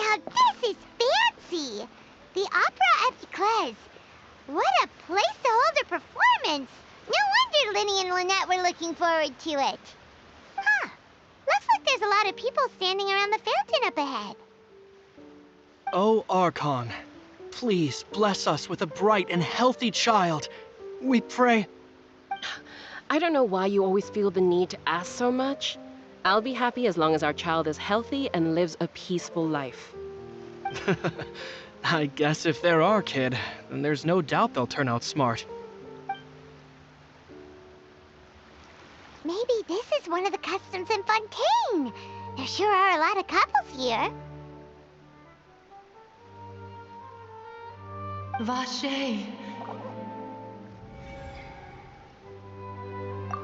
Now this is fancy! The Opera at Eclairs. What a place to hold a performance! No wonder Linny and Lynette were looking forward to it. Huh. Looks like there's a lot of people standing around the fountain up ahead. Oh, Archon, please bless us with a bright and healthy child. We pray. I don't know why you always feel the need to ask so much. I'll be happy as long as our child is healthy and lives a peaceful life. I guess if they're our kid, then there's no doubt they'll turn out smart. Maybe this is one of the customs in Fontaine. There sure are a lot of couples here. Vache.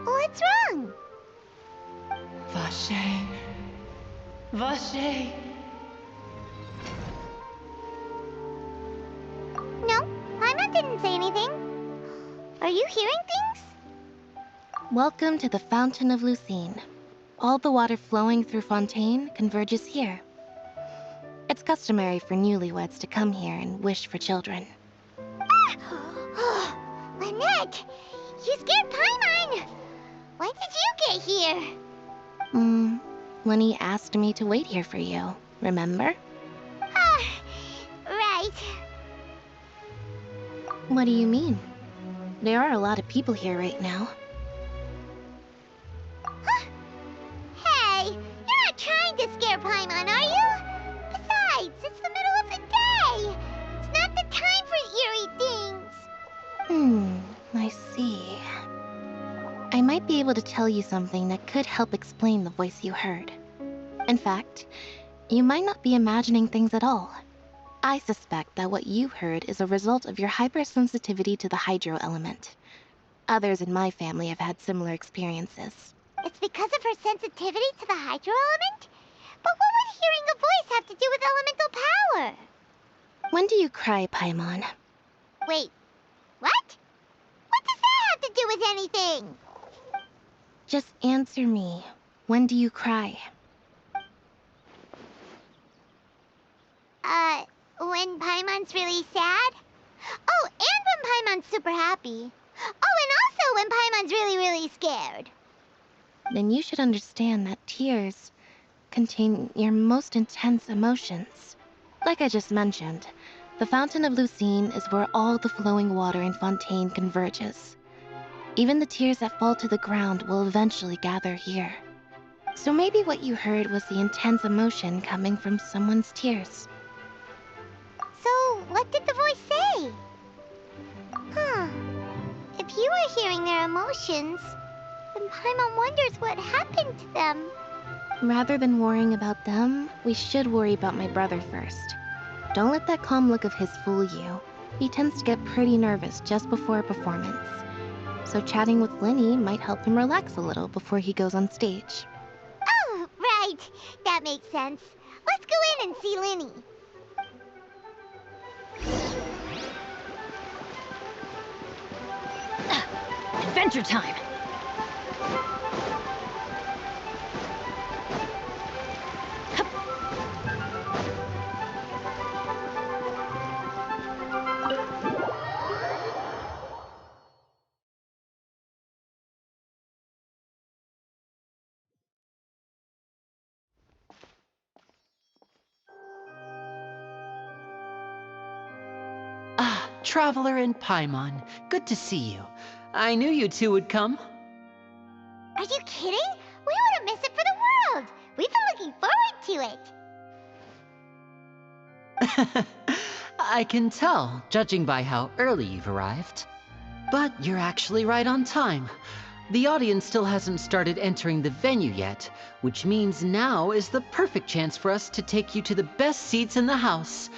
What's wrong? Vache. Vache. No, Paimon didn't say anything. Are you hearing things? Welcome to the Fountain of Lucine. All the water flowing through Fontaine converges here. It's customary for newlyweds to come here and wish for children. Ah! Lynette, you scared Paimon! When did you get here? Lenny asked me to wait here for you, remember? Ah, right. What do you mean? There are a lot of people here right now. Hey, you're not trying to scare Paimon, are you? Besides, it's the middle of the day. It's not the time for eerie things. I see. I might be able to tell you something that could help explain the voice you heard. In fact, you might not be imagining things at all. I suspect that what you heard is a result of your hypersensitivity to the hydro element. Others in my family have had similar experiences. It's because of her sensitivity to the hydro element? But what would hearing a voice have to do with elemental power? When do you cry, Paimon? Wait, what? What does that have to do with anything? Just answer me. When do you cry? When Paimon's really sad? Oh, and when Paimon's super happy. Oh, and also when Paimon's really, really scared. Then you should understand that tears contain your most intense emotions. Like I just mentioned, the Fountain of Lucine is where all the flowing water in Fontaine converges. Even the tears that fall to the ground will eventually gather here. So maybe what you heard was the intense emotion coming from someone's tears. So, what did the voice say? If you were hearing their emotions, then Paimon wonders what happened to them. Rather than worrying about them, we should worry about my brother first. Don't let that calm look of his fool you. He tends to get pretty nervous just before a performance. So chatting with Linny might help him relax a little before he goes on stage. Oh, right. That makes sense. Let's go in and see Linny. Adventure time! Ah, Traveler and Paimon, good to see you. I knew you two would come. Are you kidding? We wouldn't miss it for the world. We've been looking forward to it. I can tell, judging by how early you've arrived. But you're actually right on time. The audience still hasn't started entering the venue yet, which means now is the perfect chance for us to take you to the best seats in the house.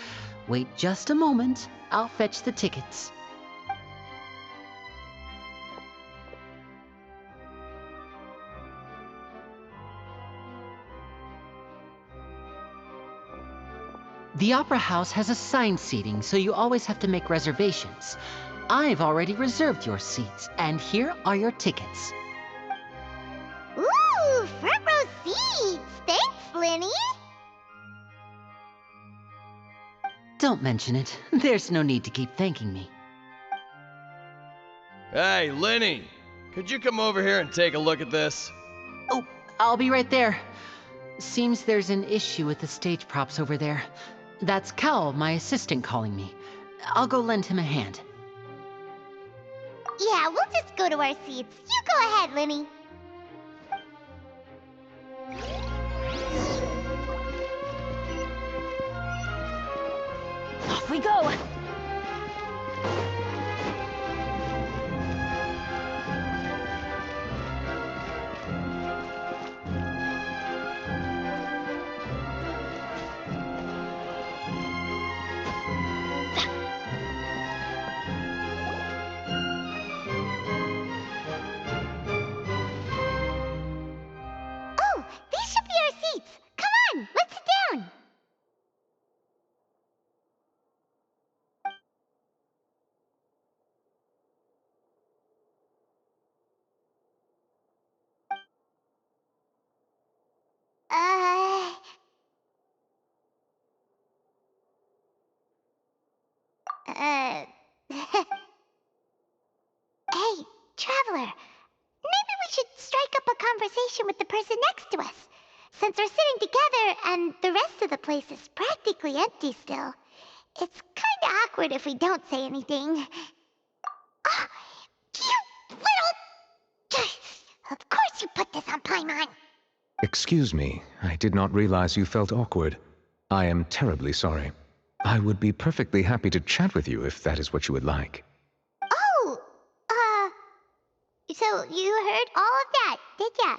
Wait just a moment, I'll fetch the tickets. The Opera House has assigned seating, so you always have to make reservations. I've already reserved your seats, and here are your tickets. Ooh, front row seats! Thanks, Linny! Don't mention it. There's no need to keep thanking me. Hey, Lenny! Could you come over here and take a look at this? Oh, I'll be right there. Seems there's an issue with the stage props over there. That's Cal, my assistant, calling me. I'll go lend him a hand. Yeah, we'll just go to our seats. You go ahead, Lenny. Off we go! Oh, these should be our seats. Come on, let's sit down. Uh... Uh... Hey, Traveler. Maybe we should strike up a conversation with the person next to us. Since we're sitting together and the rest of the place is practically empty still, it's kinda awkward if we don't say anything. Ah, you little... Of course you put this on Paimon. Excuse me, I did not realize you felt awkward. I am terribly sorry. I would be perfectly happy to chat with you if that is what you would like. Oh, so you heard all of that, did ya?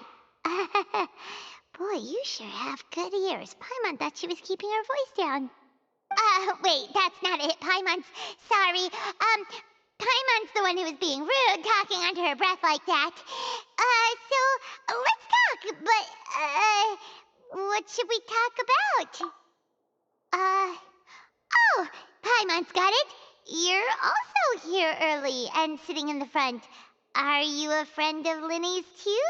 Boy, you sure have good ears. Paimon thought she was keeping her voice down. Wait, that's not it. Paimon's sorry. Paimon's the one who was being rude, talking under her breath like that. So let's talk, but, what should we talk about? Oh, Paimon's got it. You're also here early and sitting in the front. Are you a friend of Linny's too?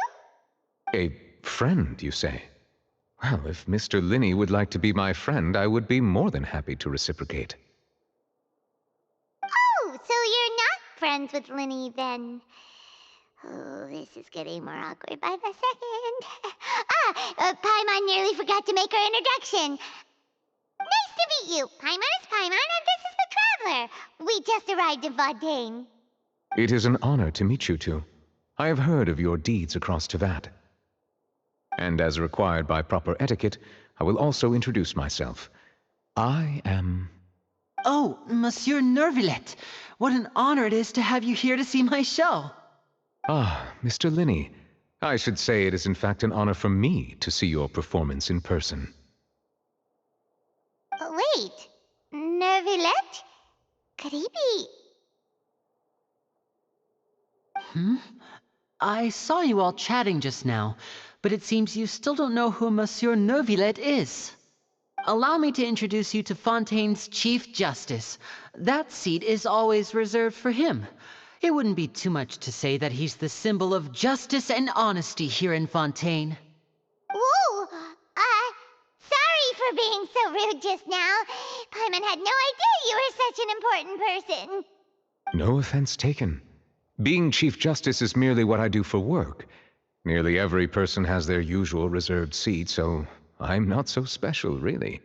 A friend, you say? Well, if Mr. Linney would like to be my friend, I would be more than happy to reciprocate. Oh, so you're not friends with Linny then? Oh, this is getting more awkward by the second. Paimon nearly forgot to make her introduction. Nice to meet you. Paimon is Paimon, and this is the Traveler. We just arrived in Fontaine. It is an honor to meet you two. I have heard of your deeds across Tevat. And as required by proper etiquette, I will also introduce myself. I am... Oh, Monsieur Nervillet! What an honor it is to have you here to see my show! Ah, Mr. Linney. I should say it is in fact an honor for me to see your performance in person. Wait, Nervillet? Could he be... I saw you all chatting just now, but it seems you still don't know who Monsieur Nervillet is. Allow me to introduce you to Fontaine's Chief Justice. That seat is always reserved for him. It wouldn't be too much to say that he's the symbol of justice and honesty here in Fontaine. Whoa! Sorry for being so rude just now. Paimon had no idea you were such an important person. No offense taken. Being Chief Justice is merely what I do for work. Nearly every person has their usual reserved seat, so I'm not so special, really.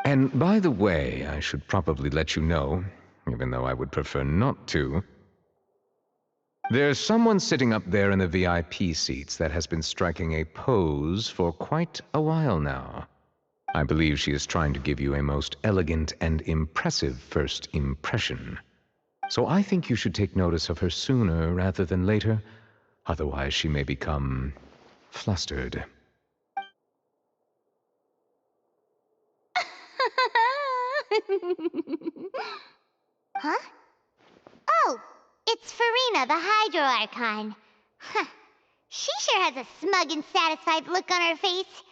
And by the way, I should probably let you know, even though I would prefer not to, there's someone sitting up there in the VIP seats that has been striking a pose for quite a while now. I believe she is trying to give you a most elegant and impressive first impression. So I think you should take notice of her sooner rather than later. Otherwise, she may become flustered. Huh? Oh, it's Farina, the Hydro Archon. Huh. She sure has a smug and satisfied look on her face.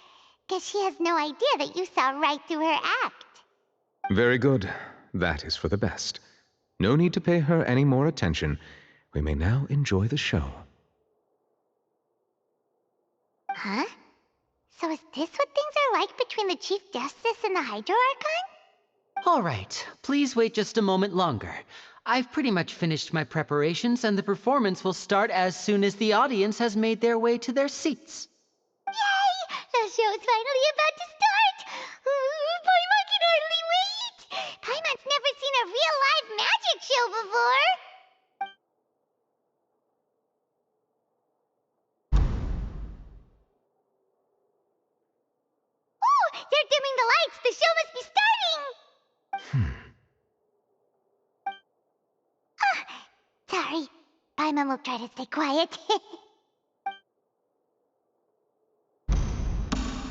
Guess she has no idea that you saw right through her act. Very good. That is for the best. No need to pay her any more attention. We may now enjoy the show. Huh? So is this what things are like between the Chief Justice and the Hydro Archon? All right, please wait just a moment longer. I've pretty much finished my preparations, and the performance will start as soon as the audience has made their way to their seats. Yay! The show's finally about to start! Paimon can hardly wait! Paimon's never seen a real live magic show before! Oh! They're dimming the lights! The show must be starting! Sorry. Paimon will try to stay quiet.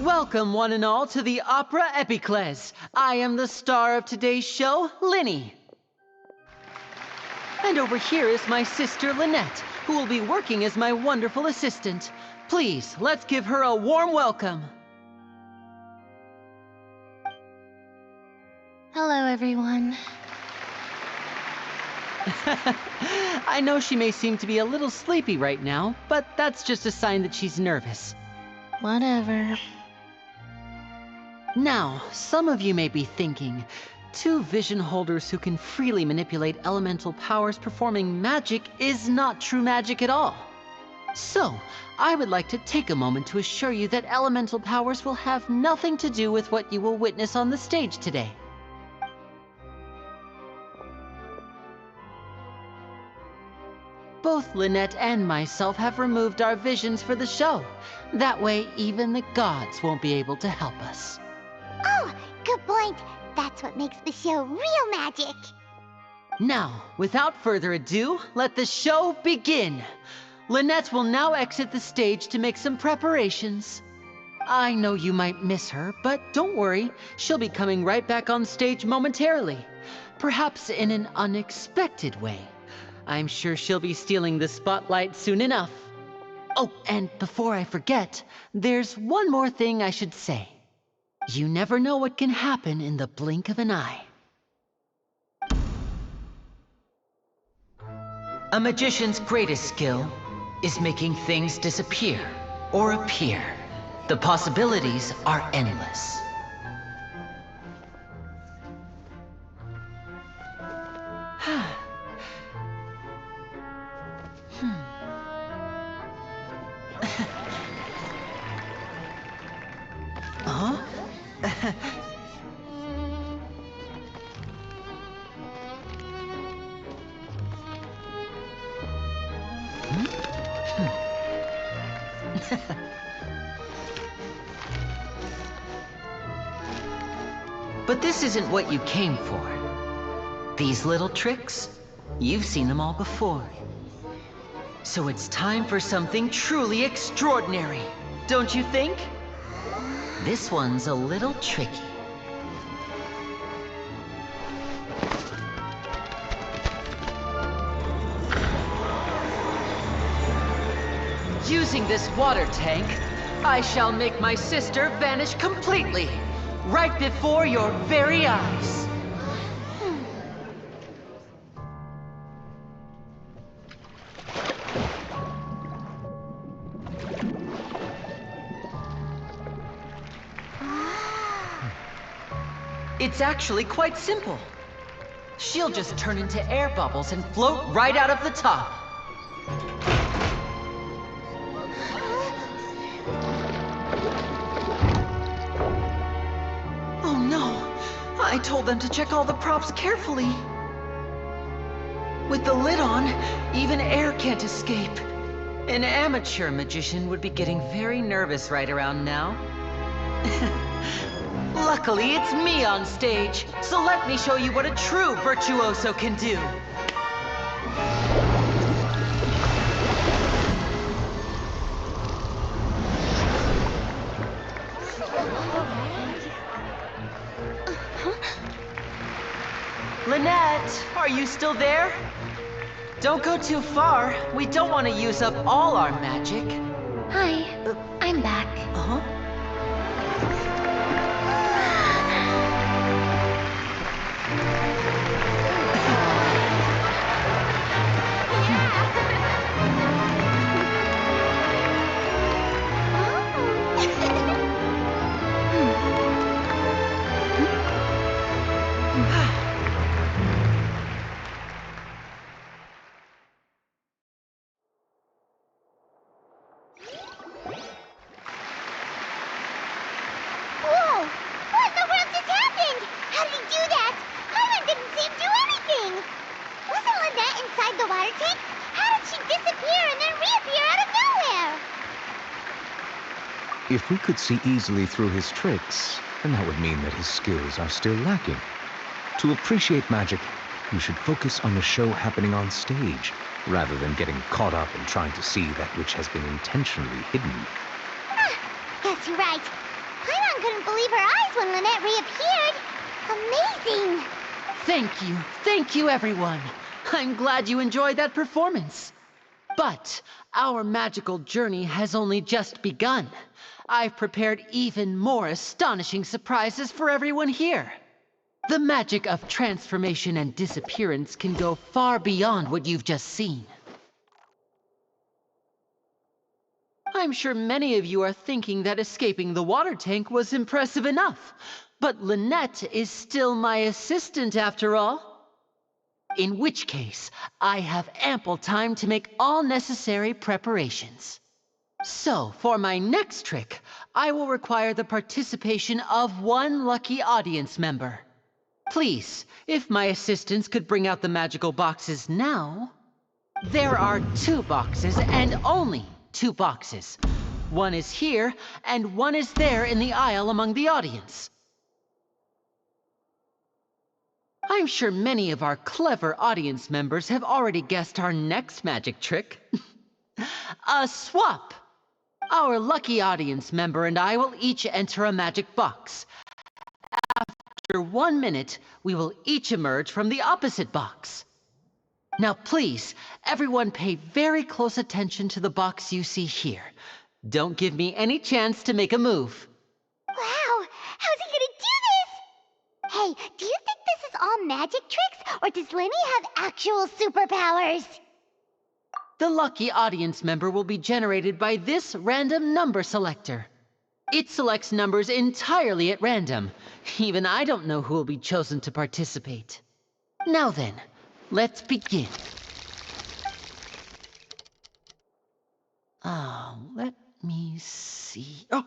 Welcome, one and all, to the Opera Epiclese. I am the star of today's show, Linny. And over here is my sister, Lynette, who will be working as my wonderful assistant. Please, let's give her a warm welcome. Hello, everyone. I know she may seem to be a little sleepy right now, but that's just a sign that she's nervous. Whatever. Now, some of you may be thinking, two vision holders who can freely manipulate elemental powers performing magic is not true magic at all. So, I would like to take a moment to assure you that elemental powers will have nothing to do with what you will witness on the stage today. Both Lynette and myself have removed our visions for the show. That way, even the gods won't be able to help us. Oh, good point. That's what makes the show real magic. Now, without further ado, let the show begin. Lynette will now exit the stage to make some preparations. I know you might miss her, but don't worry. She'll be coming right back on stage momentarily. Perhaps in an unexpected way. I'm sure she'll be stealing the spotlight soon enough. Oh, and before I forget, there's one more thing I should say. You never know what can happen in the blink of an eye. A magician's greatest skill is making things disappear or appear. The possibilities are endless. Huh? But this isn't what you came for. These little tricks, you've seen them all before. So it's time for something truly extraordinary, don't you think? This one's a little tricky. Using this water tank, I shall make my sister vanish completely, right before your very eyes. It's actually quite simple. She'll just turn into air bubbles and float right out of the top. Oh no! I told them to check all the props carefully. With the lid on, even air can't escape. An amateur magician would be getting very nervous right around now. Luckily, it's me on stage, so let me show you what a true virtuoso can do. Lynette, are you still there? Don't go too far. We don't want to use up all our magic. Hi, I'm back. Uh-huh. tank? How did she disappear and then reappear out of nowhere? If we could see easily through his tricks, then that would mean that his skills are still lacking. To appreciate magic, you should focus on the show happening on stage, rather than getting caught up in trying to see that which has been intentionally hidden. Guess you're right. Paimon couldn't believe her eyes when Lynette reappeared. Amazing! Thank you everyone. I'm glad you enjoyed that performance. But our magical journey has only just begun. I've prepared even more astonishing surprises for everyone here. The magic of transformation and disappearance can go far beyond what you've just seen. I'm sure many of you are thinking that escaping the water tank was impressive enough, but Lynette is still my assistant after all. In which case, I have ample time to make all necessary preparations. So, for my next trick, I will require the participation of one lucky audience member. Please, if my assistants could bring out the magical boxes now. There are 2 boxes, and only 2 boxes. One is here, and one is there in the aisle among the audience. I'm sure many of our clever audience members have already guessed our next magic trick. A swap! Our lucky audience member and I will each enter a magic box. After 1 minute, we will each emerge from the opposite box. Now please, everyone pay very close attention to the box you see here. Don't give me any chance to make a move. Wow! How's he gonna do this? Hey, do you think this is all magic tricks, or does Lenny have actual superpowers? The lucky audience member will be generated by this random number selector. It selects numbers entirely at random. Even I don't know who will be chosen to participate. Now then, let's begin. Let me see. Oh,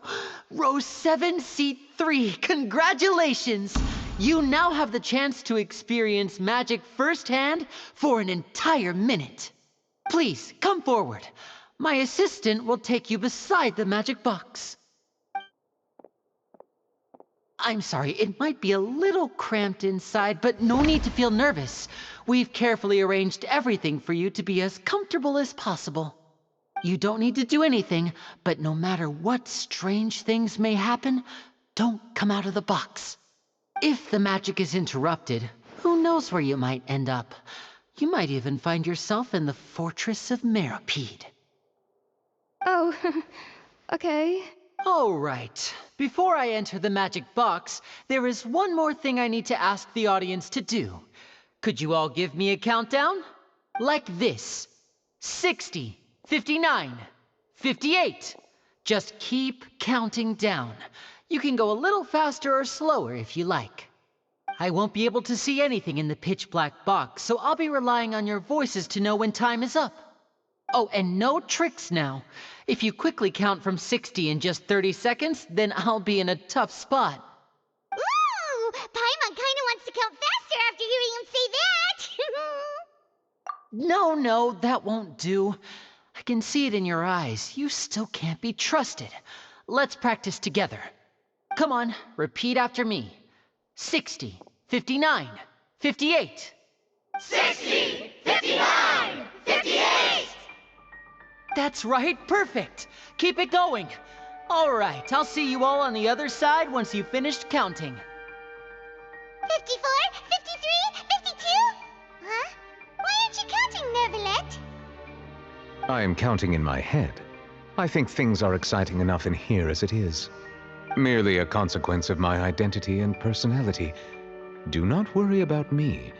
row 7, seat 3. Congratulations! You now have the chance to experience magic firsthand for an entire minute. Please, come forward. My assistant will take you beside the magic box. I'm sorry, it might be a little cramped inside, but no need to feel nervous. We've carefully arranged everything for you to be as comfortable as possible. You don't need to do anything, but no matter what strange things may happen, don't come out of the box. If the magic is interrupted, who knows where you might end up? You might even find yourself in the Fortress of Meropide. Oh, okay. All right. Before I enter the magic box, there is one more thing I need to ask the audience to do. Could you all give me a countdown? Like this. 60, 59, 58. Just keep counting down. You can go a little faster or slower if you like. I won't be able to see anything in the pitch black box, so I'll be relying on your voices to know when time is up. Oh, and no tricks now. If you quickly count from 60 in just 30 seconds, then I'll be in a tough spot. Ooh! Paimon kinda wants to count faster after hearing him say that! No, that won't do. I can see it in your eyes. You still can't be trusted. Let's practice together. Come on, repeat after me. 60, 59, 58. 60! 59! 58! That's right, perfect. Keep it going. All right, I'll see you all on the other side once you've finished counting. 54, 53, 52? Huh? Why aren't you counting, Nervalette? I am counting in my head. I think things are exciting enough in here as it is. Merely a consequence of my identity and personality. Do not worry about me.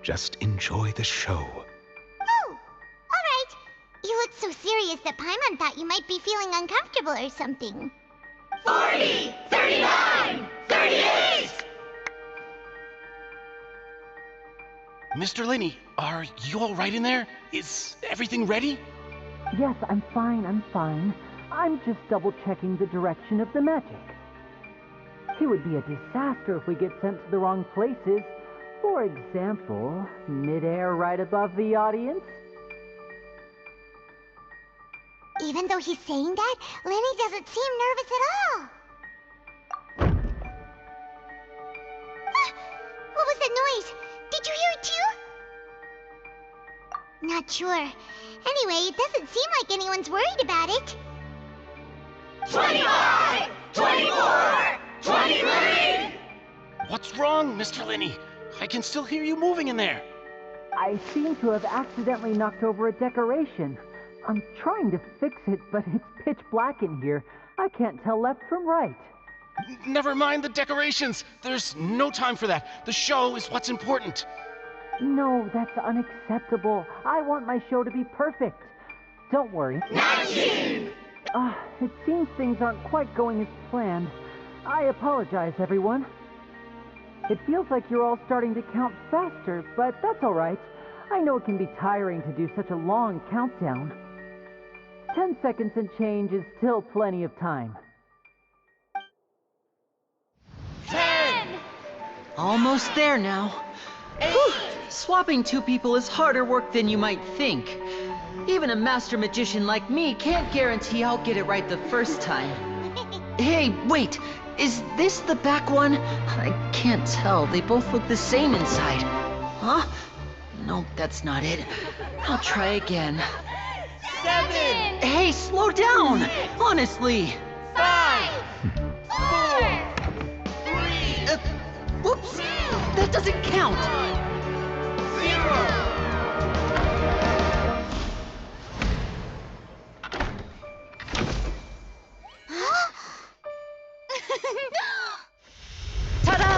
Just enjoy the show. Oh, all right. You look so serious that Paimon thought you might be feeling uncomfortable or something. 40, 39, 38! Mr. Linney, are you all right in there? Is everything ready? Yes, I'm fine. I'm just double-checking the direction of the magic. It would be a disaster if we get sent to the wrong places. For example, midair right above the audience. Even though he's saying that, Lenny doesn't seem nervous at all. What was that noise? Did you hear it too? Not sure. Anyway, it doesn't seem like anyone's worried about it. 25! 24! 23! What's wrong, Mr. Linney? I can still hear you moving in there. I seem to have accidentally knocked over a decoration. I'm trying to fix it, but it's pitch black in here. I can't tell left from right. Never mind the decorations. There's no time for that. The show is what's important. No, that's unacceptable. I want my show to be perfect. Don't worry. Genshin! It seems things aren't quite going as planned. I apologize, everyone. It feels like you're all starting to count faster, but that's all right. I know it can be tiring to do such a long countdown. 10 seconds and change is still plenty of time. 10! Almost there now. Whew. Swapping two people is harder work than you might think. Even a master magician like me can't guarantee I'll get it right the first time. Hey, wait! Is this the back one? I can't tell. They both look the same inside. Huh? Nope, that's not it. I'll try again. 7! Hey, slow down! Honestly! 5! 4! 3! Whoops! That doesn't count! 0! Ta-da!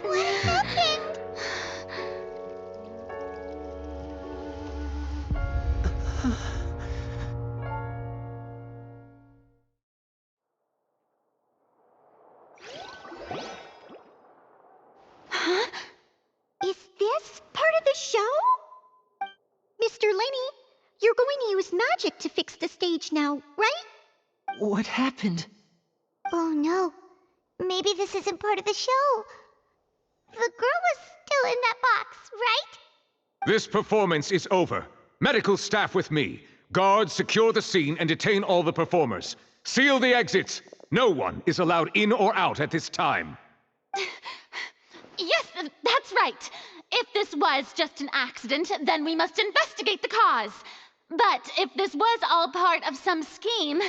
What happened? Huh? Is this part of the show? Mr. Lenny, you're going to use magic to fix the stage now, right? What happened? Oh no. Maybe this isn't part of the show. The girl was still in that box, right? This performance is over. Medical staff with me. Guards, secure the scene and detain all the performers. Seal the exits. No one is allowed in or out at this time. Yes, that's right. If this was just an accident, then we must investigate the cause. But if this was all part of some scheme,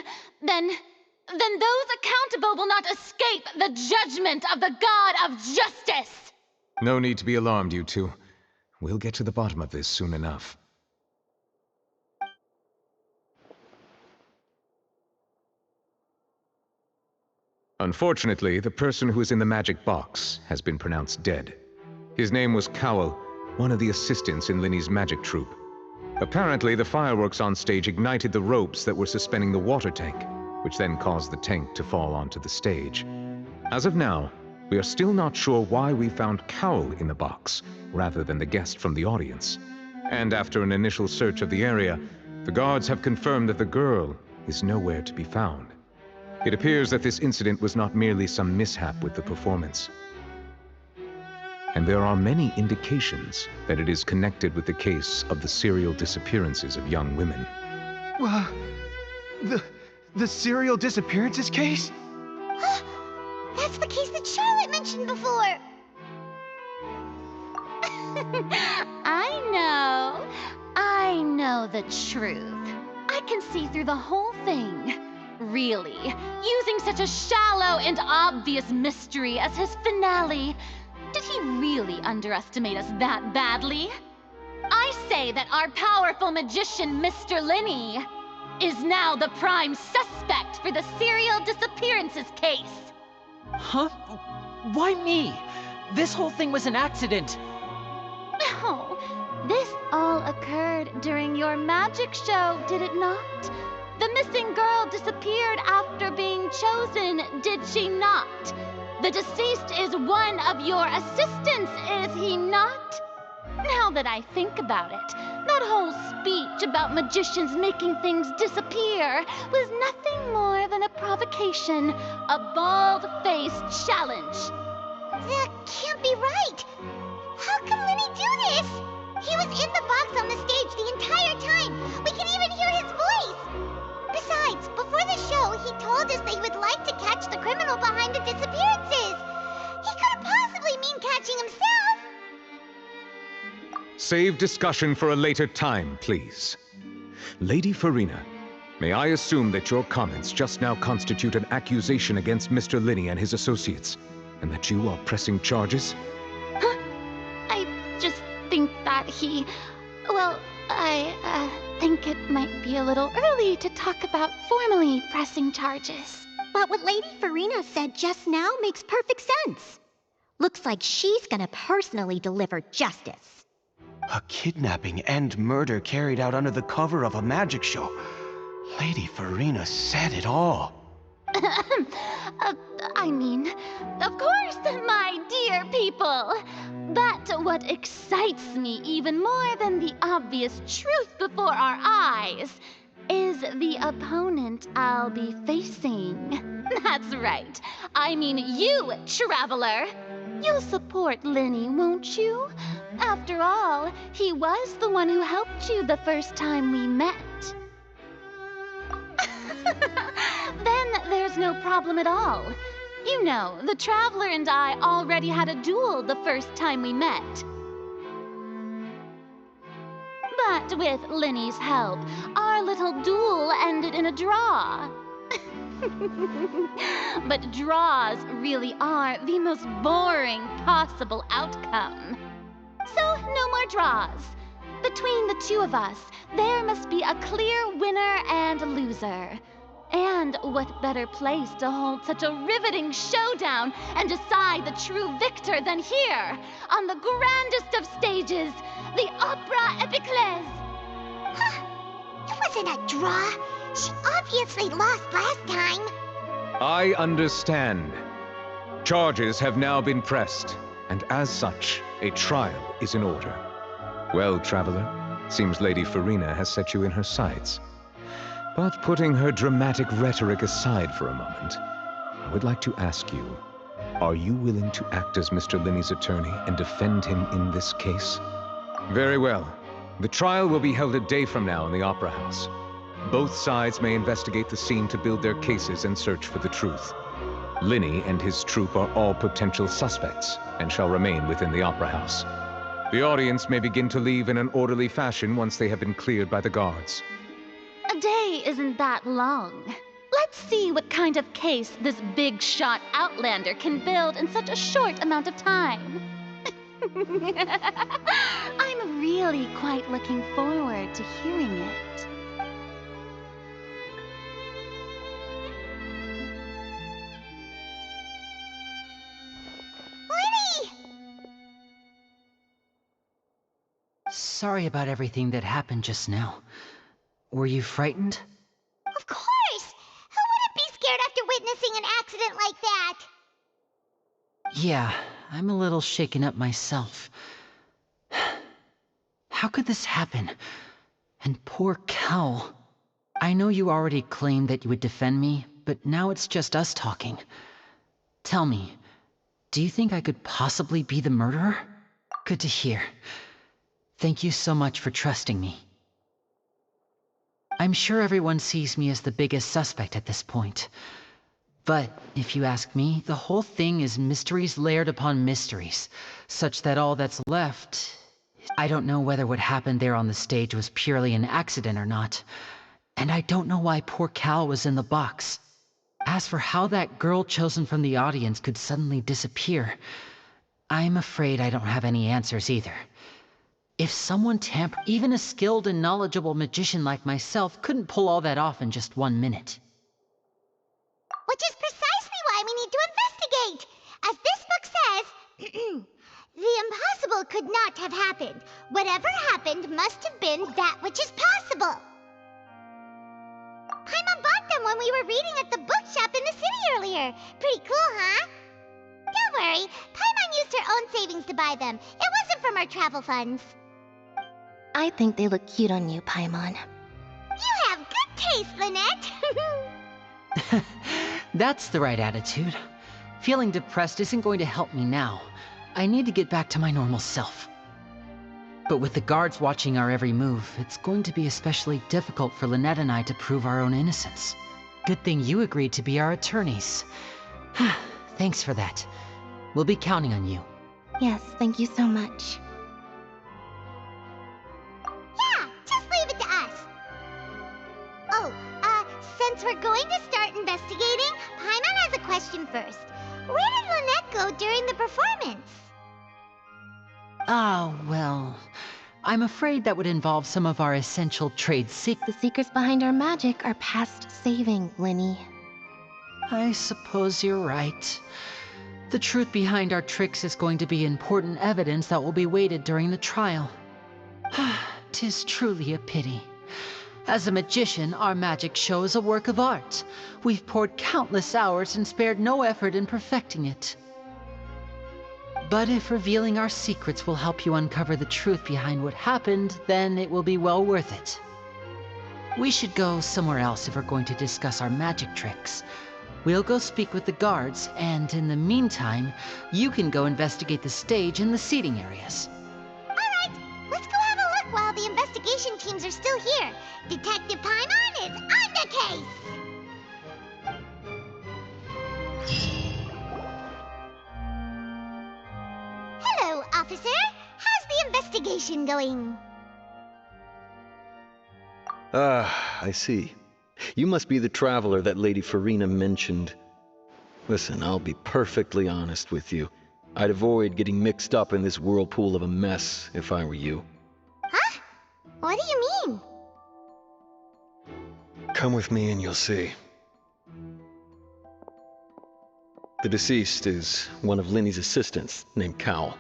then those accountable will not escape the judgment of the God of Justice. No need to be alarmed, you two. We'll get to the bottom of this soon enough. Unfortunately, the person who is in the magic box has been pronounced dead. His name was Cowell, one of the assistants in Linny's magic troupe. Apparently, the fireworks on stage ignited the ropes that were suspending the water tank, which then caused the tank to fall onto the stage. As of now, we are still not sure why we found Cowell in the box, rather than the guest from the audience. And after an initial search of the area, the guards have confirmed that the girl is nowhere to be found. It appears that this incident was not merely some mishap with the performance. And there are many indications that it is connected with the case of the serial disappearances of young women. The serial disappearances case? That's the case that Charlotte mentioned before. I know the truth. I can see through the whole thing. Really, using such a shallow and obvious mystery as his finale. Did he really underestimate us that badly? I say that our powerful magician, Mr. Linney, is now the prime suspect for the serial disappearances case. Huh? Why me? This whole thing was an accident. Oh, this all occurred during your magic show, did it not? The missing girl disappeared after being chosen, did she not? The deceased is one of your assistants, is he not? Now that I think about it, that whole speech about magicians making things disappear was nothing more than a provocation, a bald-faced challenge. That can't be right. How can Lenny do this? He was in the box on the stage the entire time. We could even hear his voice. Besides, before the show, he told us that he would like to catch the criminal behind the disappearances. He couldn't possibly mean catching himself. Save discussion for a later time, please. Lady Farina, may I assume that your comments just now constitute an accusation against Mr. Linney and his associates, and that you are pressing charges? I just think that I think it might be a little early to talk about formally pressing charges. But what Lady Farina said just now makes perfect sense. Looks like she's gonna personally deliver justice. A kidnapping and murder carried out under the cover of a magic show. Lady Farina said it all. I mean, of course, my dear people. But what excites me even more than the obvious truth before our eyes is the opponent I'll be facing. That's right. I mean you, Traveler. You'll support Lenny, won't you? After all, he was the one who helped you the first time we met. Then there's no problem at all. You know, the Traveler and I already had a duel the first time we met. But with Lenny's help, our little duel ended in a draw. But draws really are the most boring possible outcome. So, no more draws. Between the two of us, there must be a clear winner and loser. And what better place to hold such a riveting showdown and decide the true victor than here, on the grandest of stages, the Opera Epiclese. It wasn't a draw. She obviously lost last time. I understand. Charges have now been pressed, and as such, a trial is in order. Well, Traveler, seems Lady Farina has set you in her sights. But putting her dramatic rhetoric aside for a moment, I would like to ask you, are you willing to act as Mr. Linney's attorney and defend him in this case? Very well. The trial will be held a day from now in the Opera House. Both sides may investigate the scene to build their cases and search for the truth. Linney and his troupe are all potential suspects and shall remain within the Opera House. The audience may begin to leave in an orderly fashion once they have been cleared by the guards. A day isn't that long. Let's see what kind of case this big-shot outlander can build in such a short amount of time. I'm really quite looking forward to hearing it. Lenny! Sorry about everything that happened just now. Were you frightened? Of course! Who wouldn't be scared after witnessing an accident like that? Yeah, I'm a little shaken up myself. How could this happen? And poor Cal. I know you already claimed that you would defend me, but now it's just us talking. Tell me, do you think I could possibly be the murderer? Good to hear. Thank you so much for trusting me. I'm sure everyone sees me as the biggest suspect at this point. But, if you ask me, the whole thing is mysteries layered upon mysteries, such that all that's left... I don't know whether what happened there on the stage was purely an accident or not. And I don't know why poor Cal was in the box. As for how that girl chosen from the audience could suddenly disappear, I'm afraid I don't have any answers either. If someone even a skilled and knowledgeable magician like myself couldn't pull all that off in just 1 minute. Which is precisely why we need to investigate. As this book says, the impossible could not have happened. Whatever happened must have been that which is possible. Paimon bought them when we were reading at the bookshop in the city earlier. Pretty cool, huh? Don't worry, Paimon used her own savings to buy them. It wasn't from our travel funds. I think they look cute on you, Paimon. You have good taste, Lynette. That's the right attitude. Feeling depressed isn't going to help me now. I need to get back to my normal self. But with the guards watching our every move, it's going to be especially difficult for Lynette and I to prove our own innocence. Good thing you agreed to be our attorneys. Thanks for that. We'll be counting on you. Yes, thank you so much. Yeah, just leave it to us. Oh, since we're going to start investigating, Paimon has a question first. Where did Lynette go during the performance? Well, I'm afraid that would involve some of our essential trade secrets. The secrets behind our magic are past saving, Linny. I suppose you're right. The truth behind our tricks is going to be important evidence that will be weighted during the trial. 'Tis truly a pity. As a magician, our magic show is a work of art. We've poured countless hours and spared no effort in perfecting it. But if revealing our secrets will help you uncover the truth behind what happened, then it will be well worth it. We should go somewhere else if we're going to discuss our magic tricks. We'll go speak with the guards, and in the meantime, you can go investigate the stage and the seating areas. All right, let's go have a look while the investigation teams are still here. Detective Paimon is on the case! Hello, officer. How's the investigation going? I see. You must be the traveler that Lady Farina mentioned. Listen, I'll be perfectly honest with you. I'd avoid getting mixed up in this whirlpool of a mess if I were you. Huh? What do you mean? Come with me and you'll see. The deceased is one of Linny's assistants, named Cal.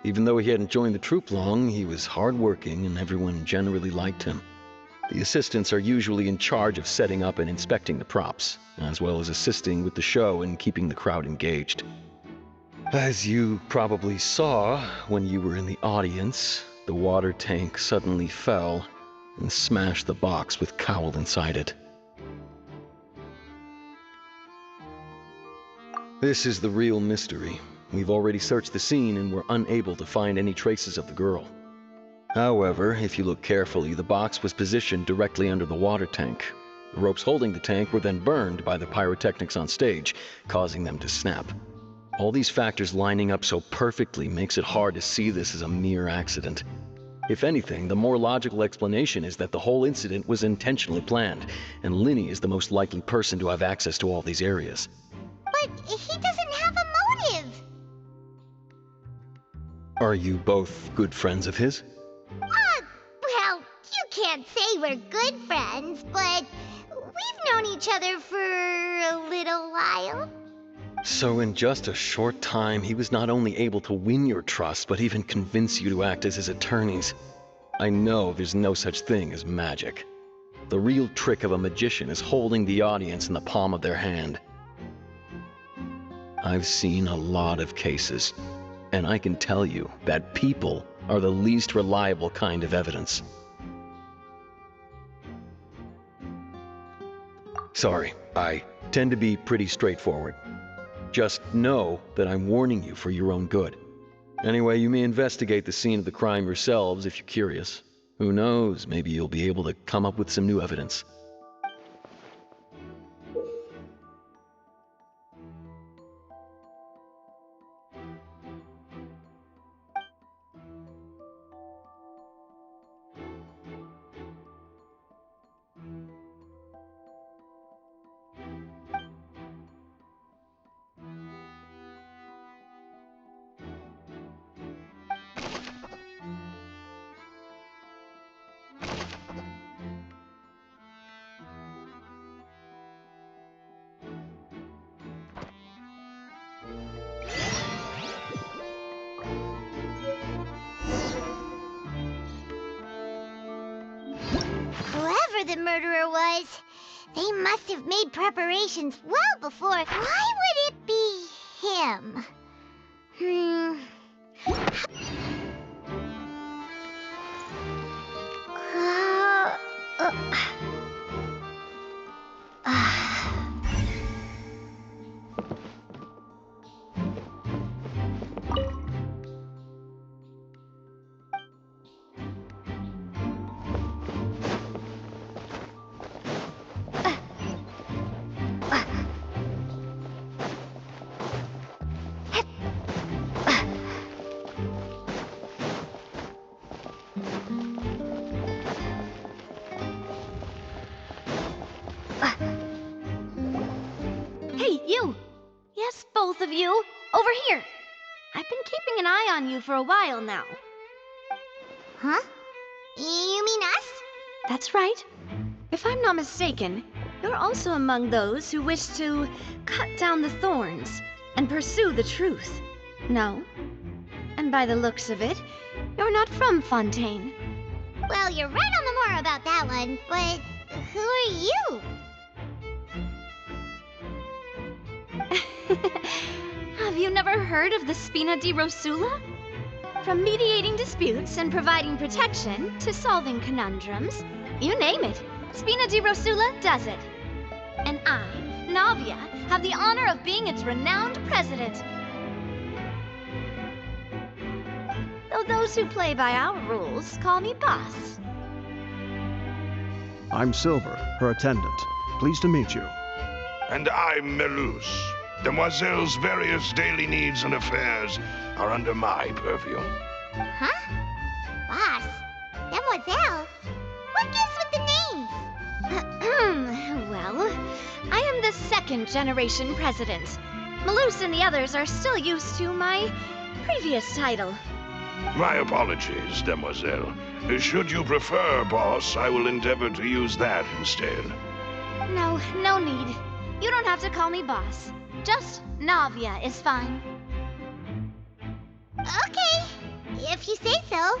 Even though he hadn't joined the troupe long, he was hardworking and everyone generally liked him. The assistants are usually in charge of setting up and inspecting the props, as well as assisting with the show and keeping the crowd engaged. As you probably saw when you were in the audience, the water tank suddenly fell and smashed the box with Cowl inside it. This is the real mystery. We've already searched the scene and were unable to find any traces of the girl. However, if you look carefully, the box was positioned directly under the water tank. The ropes holding the tank were then burned by the pyrotechnics on stage, causing them to snap. All these factors lining up so perfectly makes it hard to see this as a mere accident. If anything, the more logical explanation is that the whole incident was intentionally planned, and Linny is the most likely person to have access to all these areas. But he doesn't have a motive. Are you both good friends of his? Well, you can't say we're good friends, but we've known each other for a little while. So in just a short time, he was not only able to win your trust, but even convince you to act as his attorneys. I know there's no such thing as magic. The real trick of a magician is holding the audience in the palm of their hand. I've seen a lot of cases, and I can tell you that people are the least reliable kind of evidence. Sorry, I tend to be pretty straightforward. Just know that I'm warning you for your own good. Anyway, you may investigate the scene of the crime yourselves if you're curious. Who knows, maybe you'll be able to come up with some new evidence. the murderer was. They must have made preparations well before. Why would it be him? Hey, you! Yes, both of you! Over here! I've been keeping an eye on you for a while now. Huh? You mean us? That's right. If I'm not mistaken, you're also among those who wish to cut down the thorns and pursue the truth. No? And by the looks of it, you're not from Fontaine. Well, you're right on the more about that one, but who are you? Have you never heard of the Spina di Rosula? From mediating disputes and providing protection to solving conundrums, you name it, Spina di Rosula does it. And I, Navia, have the honor of being its renowned president. Though those who play by our rules call me boss. I'm Silver, her attendant. Pleased to meet you. And I'm Melus. Demoiselle's various daily needs and affairs are under my purview. Huh? Boss? Demoiselle? What gives with the names? Well, I am the second generation president. Melus and the others are still used to my previous title. My apologies, Demoiselle. Should you prefer, boss, I will endeavor to use that instead. No need. You don't have to call me boss. Just Navia is fine. Okay, if you say so.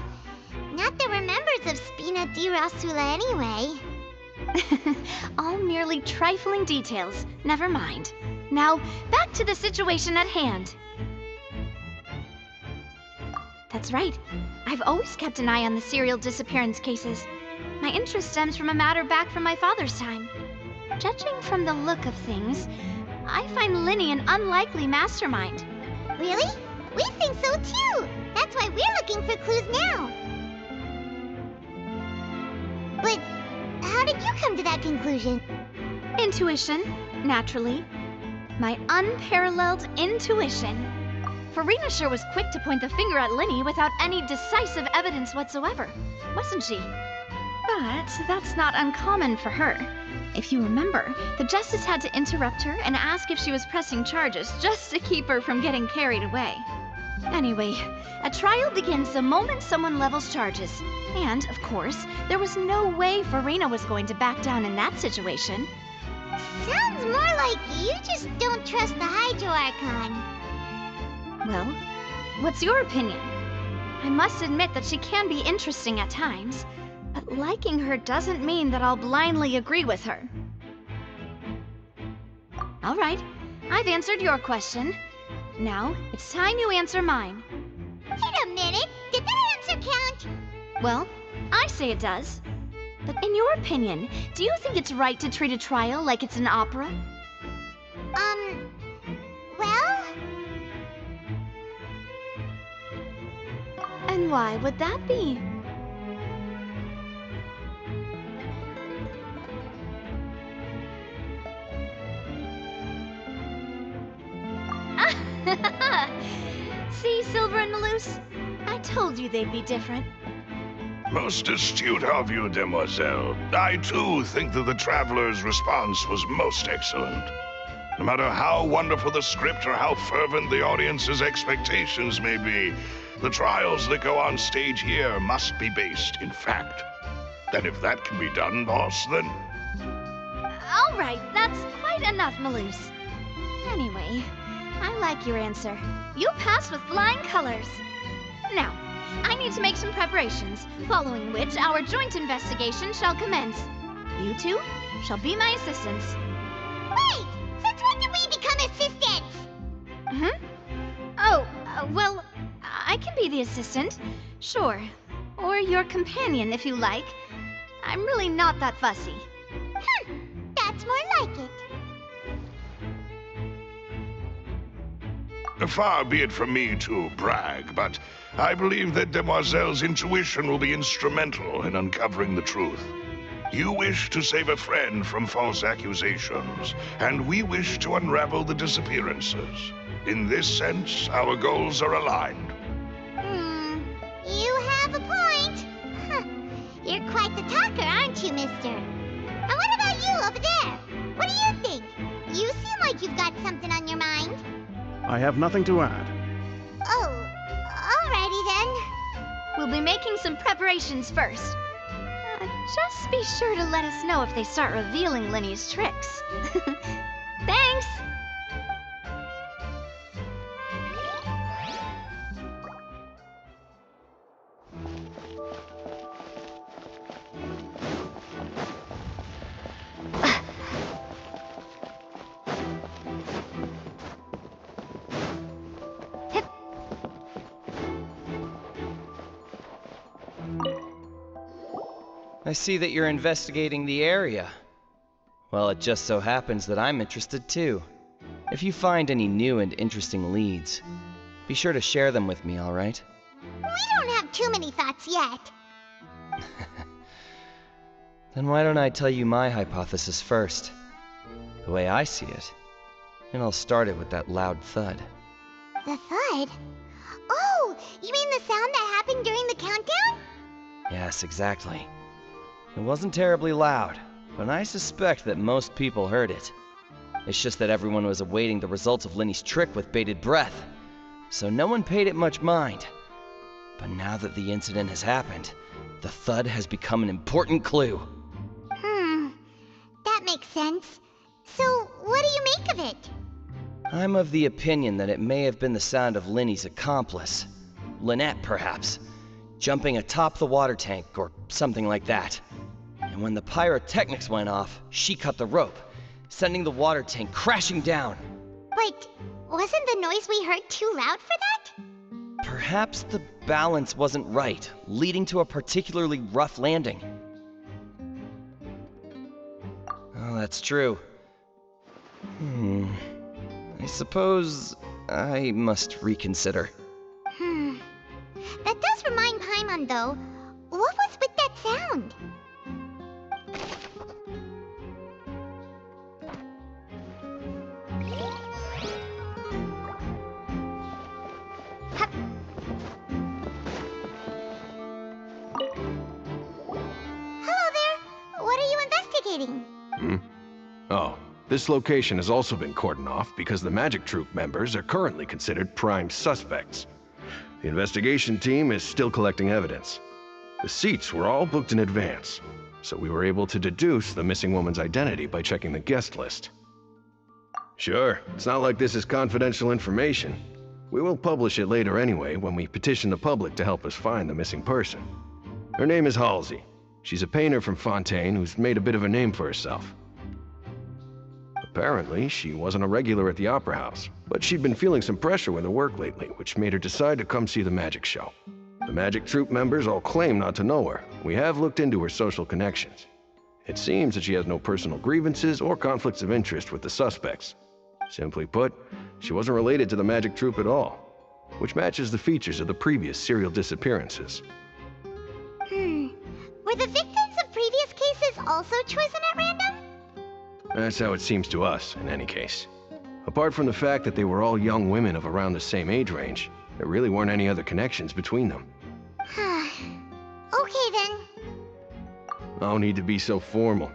Not that we're members of Spina di Rosula anyway. All merely trifling details. Never mind. Now, back to the situation at hand. That's right. I've always kept an eye on the serial disappearance cases. My interest stems from a matter back from my father's time. Judging from the look of things, I find Linny an unlikely mastermind. Really? We think so too! That's why we're looking for clues now. But how did you come to that conclusion? Intuition, naturally. My unparalleled intuition. Farina sure was quick to point the finger at Linny without any decisive evidence whatsoever, wasn't she? But that's not uncommon for her. If you remember, the Justice had to interrupt her and ask if she was pressing charges just to keep her from getting carried away. Anyway, a trial begins the moment someone levels charges. And, of course, there was no way Farina was going to back down in that situation. Sounds more like you just don't trust the Hydro Archon. Well, what's your opinion? I must admit that she can be interesting at times, but liking her doesn't mean that I'll blindly agree with her. All right, I've answered your question. Now, it's time you answer mine. Wait a minute, did that answer count? Well, I say it does. But in your opinion, do you think it's right to treat a trial like it's an opera? Well... And why would that be? See, Silver and Melus? I told you they'd be different. Most astute of you, Demoiselle. I, too, think that the Traveler's response was most excellent. No matter how wonderful the script or how fervent the audience's expectations may be, the trials that go on stage here must be based in fact. And if that can be done, boss, then... All right, that's quite enough, Melus. Anyway, I like your answer. You passed with flying colors. Now, I need to make some preparations, following which our joint investigation shall commence. You two shall be my assistants. Wait! Since when did we become assistants? Oh, well, I can be the assistant. Sure. Or your companion, if you like. I'm really not that fussy. That's more like it. Far be it from me to brag, but I believe that Demoiselle's intuition will be instrumental in uncovering the truth. You wish to save a friend from false accusations, and we wish to unravel the disappearances. In this sense, our goals are aligned. You have a point. You're quite the talker, aren't you, mister? And what about you over there? What do you think? You seem like you've got something on your mind. I have nothing to add. Oh, alrighty then. We'll be making some preparations first. Just be sure to let us know if they start revealing Linny's tricks. Thanks! I see that you're investigating the area. Well, it just so happens that I'm interested too. If you find any new and interesting leads, be sure to share them with me, alright? We don't have too many thoughts yet. Then why don't I tell you my hypothesis first? The way I see it. And I'll start it with that loud thud. The thud? Oh, you mean the sound that happened during the countdown? Yes, exactly. It wasn't terribly loud, but I suspect that most people heard it. It's just that everyone was awaiting the results of Linny's trick with bated breath, so no one paid it much mind. But now that the incident has happened, the thud has become an important clue. That makes sense. So, what do you make of it? I'm of the opinion that it may have been the sound of Linny's accomplice. Lynette, perhaps. Jumping atop the water tank, or something like that. And when the pyrotechnics went off, she cut the rope, sending the water tank crashing down. But wasn't the noise we heard too loud for that? Perhaps the balance wasn't right, leading to a particularly rough landing. Oh, that's true. I suppose I must reconsider. That does remind Paimon, though. What was with that sound? Hello there. What are you investigating? Oh, this location has also been cordoned off because the Magic Troop members are currently considered prime suspects. The investigation team is still collecting evidence. The seats were all booked in advance, so we were able to deduce the missing woman's identity by checking the guest list. Sure, it's not like this is confidential information. We will publish it later anyway when we petition the public to help us find the missing person. Her name is Halsey. She's a painter from Fontaine who's made a bit of a name for herself. Apparently, she wasn't a regular at the Opera House, but she'd been feeling some pressure with her work lately, which made her decide to come see the magic show. The Magic Troop members all claim not to know her. We have looked into her social connections. It seems that she has no personal grievances or conflicts of interest with the suspects. Simply put, she wasn't related to the Magic Troop at all, which matches the features of the previous serial disappearances. Were the victims of previous cases also chosen at random? That's how it seems to us, in any case. Apart from the fact that they were all young women of around the same age range, there really weren't any other connections between them. Okay then. No need to be so formal.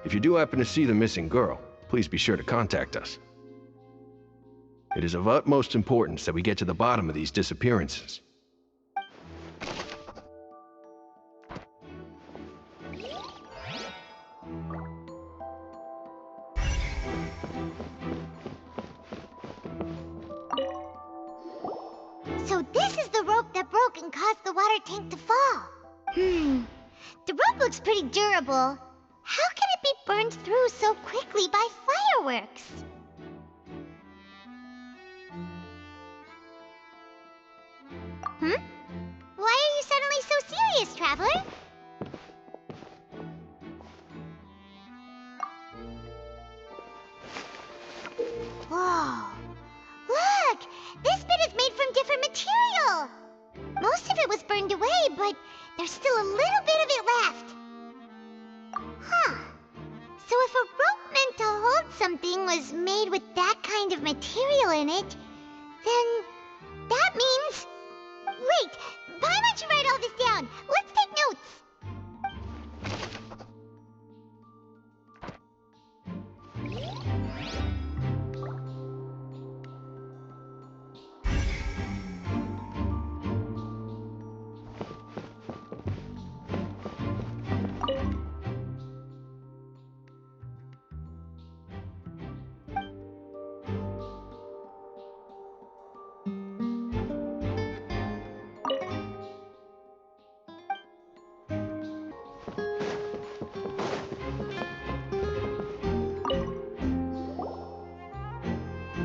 If you do happen to see the missing girl, please be sure to contact us. It is of utmost importance that we get to the bottom of these disappearances. So this is the rope that broke and caused the water tank to fall. The rope looks pretty durable. How can burned through so quickly by fireworks. Why are you suddenly so serious, Traveler? Whoa! Look! This bit is made from different material! Most of it was burned away, but there's still a little bit of it left. Huh. So if a rope meant to hold something was made with that kind of material in it, then that means... Wait! Why don't you write all this down? Let's take notes!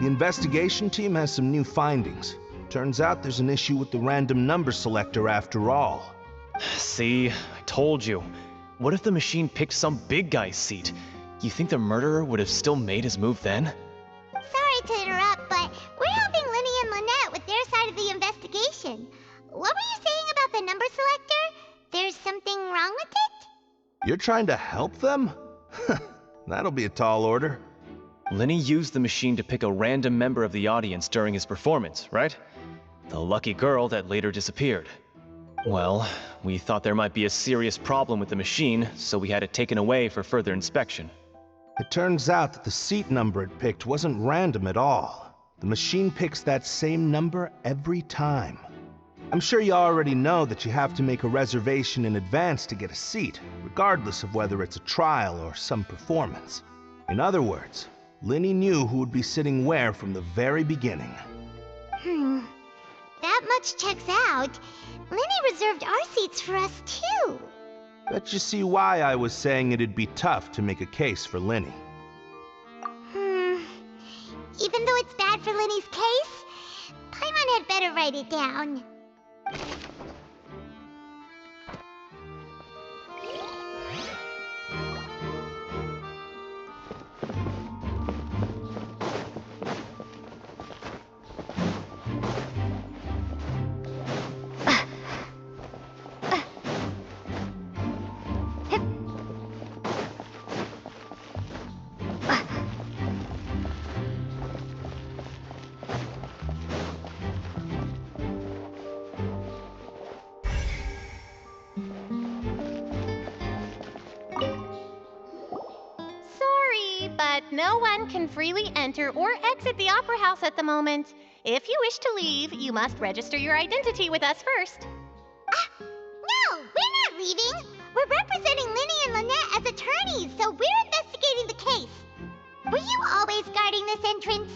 The investigation team has some new findings. Turns out there's an issue with the random number selector after all. See, I told you. What if the machine picked some big guy's seat? You think the murderer would have still made his move then? Sorry to interrupt, but we're helping Linny and Lynette with their side of the investigation. What were you saying about the number selector? There's something wrong with it? You're trying to help them? That'll be a tall order. Linny used the machine to pick a random member of the audience during his performance, right? The lucky girl that later disappeared. Well, we thought there might be a serious problem with the machine, so we had it taken away for further inspection. It turns out that the seat number it picked wasn't random at all. The machine picks that same number every time. I'm sure you already know that you have to make a reservation in advance to get a seat, regardless of whether it's a trial or some performance. In other words, Linny knew who would be sitting where from the very beginning. That much checks out. Linny reserved our seats for us, too. Bet you see why I was saying it'd be tough to make a case for Linny. Even though it's bad for Linny's case, Paimon had better write it down. But no one can freely enter or exit the Opera House at the moment. If you wish to leave, you must register your identity with us first. No, we're not leaving. We're representing Linny and Lynette as attorneys, so we're investigating the case. Were you always guarding this entrance?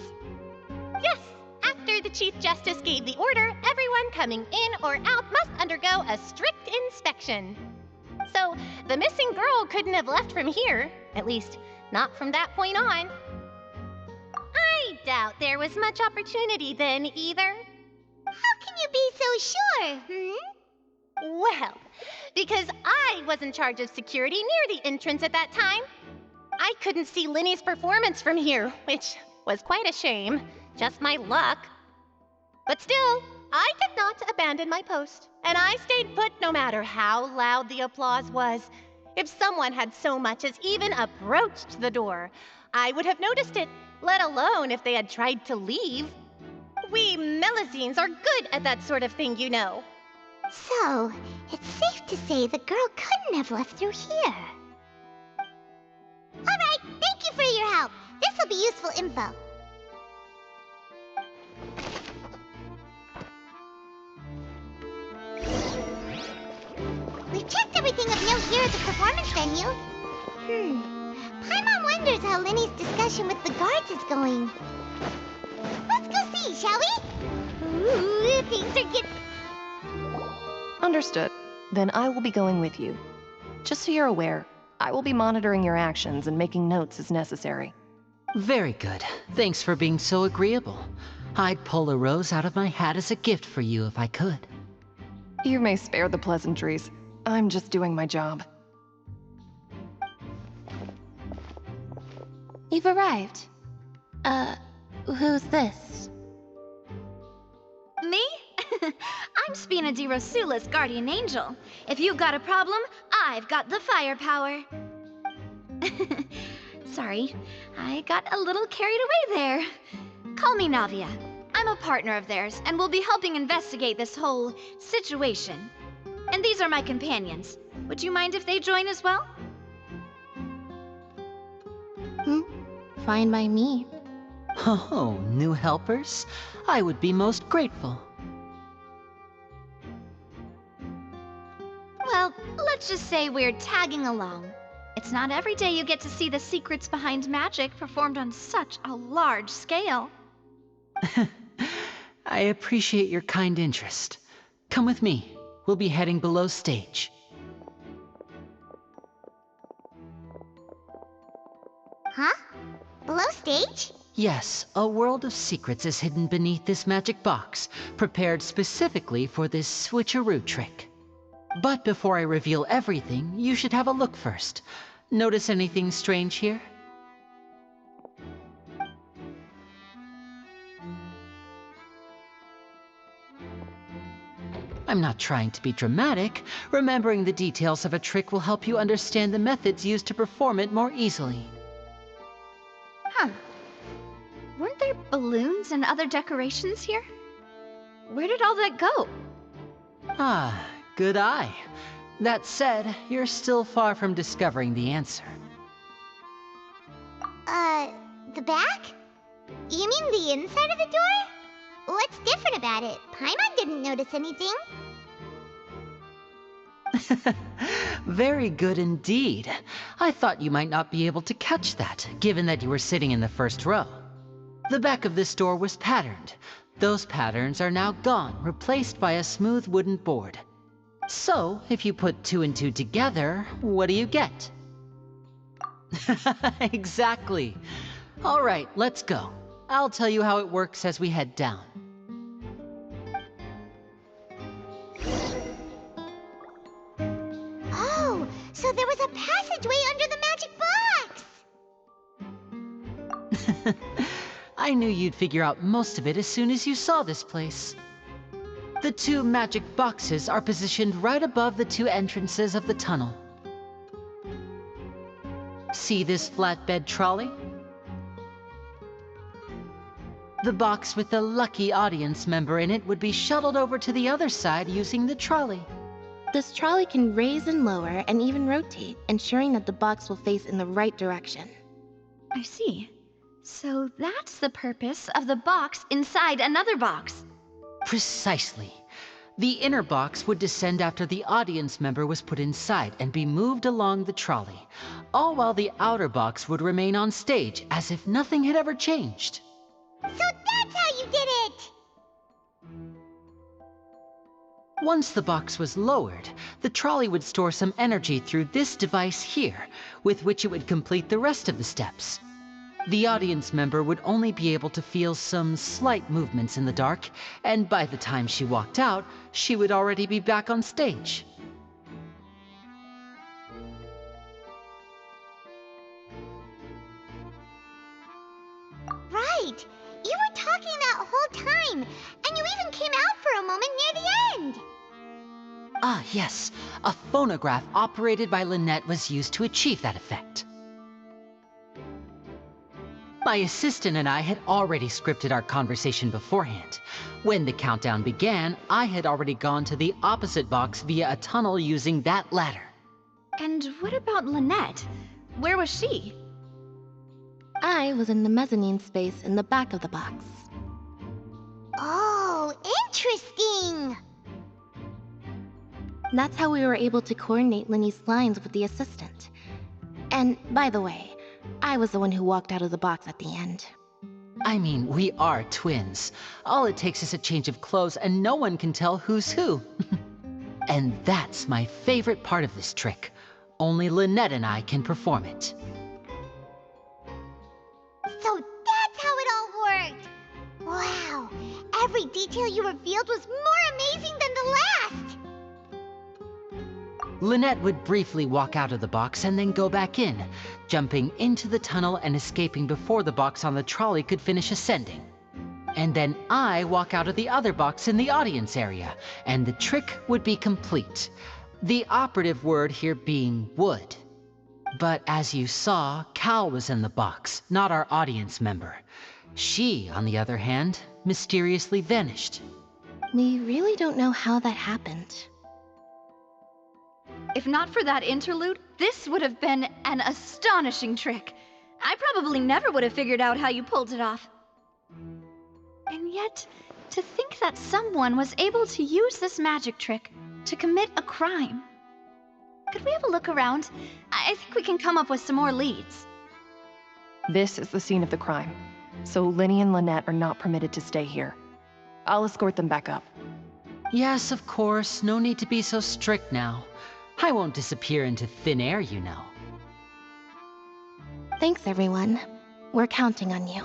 Yes. After the Chief Justice gave the order, everyone coming in or out must undergo a strict inspection. So, the missing girl couldn't have left from here. At least, not from that point on. I doubt there was much opportunity then, either. How can you be so sure, Well, because I was in charge of security near the entrance at that time. I couldn't see Linny's performance from here, which was quite a shame. Just my luck. But still, I did not abandon my post, and I stayed put no matter how loud the applause was. If someone had so much as even approached the door, I would have noticed it, let alone if they had tried to leave. We Melusines are good at that sort of thing, you know. So, it's safe to say the girl couldn't have left through here. Alright, thank you for your help. This will be useful info. We've checked everything of note here at the performance venue. Paimon wonders how Linny's discussion with the guards is going. Let's go see, shall we? Ooh, things are getting... Understood. Then I will be going with you. Just so you're aware, I will be monitoring your actions and making notes as necessary. Very good. Thanks for being so agreeable. I'd pull a rose out of my hat as a gift for you if I could. You may spare the pleasantries. I'm just doing my job. You've arrived. Who's this? Me? I'm Spina di Rosula's guardian angel. If you've got a problem, I've got the firepower. Sorry, I got a little carried away there. Call me Navia. I'm a partner of theirs, and will be helping investigate this whole situation. And these are my companions. Would you mind if they join as well? Fine by me. Oh, new helpers? I would be most grateful. Well, let's just say we're tagging along. It's not every day you get to see the secrets behind magic performed on such a large scale. I appreciate your kind interest. Come with me. We'll be heading below stage. Huh? Below stage? Yes, a world of secrets is hidden beneath this magic box, prepared specifically for this switcheroo trick. But before I reveal everything, you should have a look first. Notice anything strange here? I'm not trying to be dramatic. Remembering the details of a trick will help you understand the methods used to perform it more easily. Huh. Weren't there balloons and other decorations here? Where did all that go? Ah, good eye. That said, you're still far from discovering the answer. The back? You mean the inside of the door? What's different about it? Paimon didn't notice anything. Very good indeed. I thought you might not be able to catch that, given that you were sitting in the first row. The back of this door was patterned. Those patterns are now gone, replaced by a smooth wooden board. So, if you put 2 and 2 together, what do you get? Exactly. All right, let's go. I'll tell you how it works as we head down. Oh, so there was a passageway under the magic box! I knew you'd figure out most of it as soon as you saw this place. The 2 magic boxes are positioned right above the 2 entrances of the tunnel. See this flatbed trolley? The box with the lucky audience member in it would be shuttled over to the other side using the trolley. This trolley can raise and lower and even rotate, ensuring that the box will face in the right direction. I see. So that's the purpose of the box inside another box. Precisely. The inner box would descend after the audience member was put inside and be moved along the trolley, all while the outer box would remain on stage as if nothing had ever changed. So that's how you did it! Once the box was lowered, the trolley would store some energy through this device here, with which it would complete the rest of the steps. The audience member would only be able to feel some slight movements in the dark, and by the time she walked out, she would already be back on stage. Right! You were talking that whole time, and you even came out for a moment near the end! Ah, yes. A phonograph operated by Lynette was used to achieve that effect. My assistant and I had already scripted our conversation beforehand. When the countdown began, I had already gone to the opposite box via a tunnel using that ladder. And what about Lynette? Where was she? I was in the mezzanine space in the back of the box. Oh, interesting! That's how we were able to coordinate Linny's lines with the assistant. And, by the way, I was the one who walked out of the box at the end. I mean, we are twins. All it takes is a change of clothes and no one can tell who's who. And that's my favorite part of this trick. Only Lynette and I can perform it. So that's how it all worked! Wow! Every detail you revealed was more amazing than the last! Lynette would briefly walk out of the box and then go back in, jumping into the tunnel and escaping before the box on the trolley could finish ascending. And then I walk out of the other box in the audience area, and the trick would be complete. The operative word here being would. But as you saw, Cal was in the box, not our audience member. She, on the other hand, mysteriously vanished. We really don't know how that happened. If not for that interlude, this would have been an astonishing trick. I probably never would have figured out how you pulled it off. And yet, to think that someone was able to use this magic trick to commit a crime. Could we have a look around? I think we can come up with some more leads. This is the scene of the crime, so Linny and Lynette are not permitted to stay here. I'll escort them back up. Yes, of course. No need to be so strict now. I won't disappear into thin air, you know. Thanks, everyone. We're counting on you.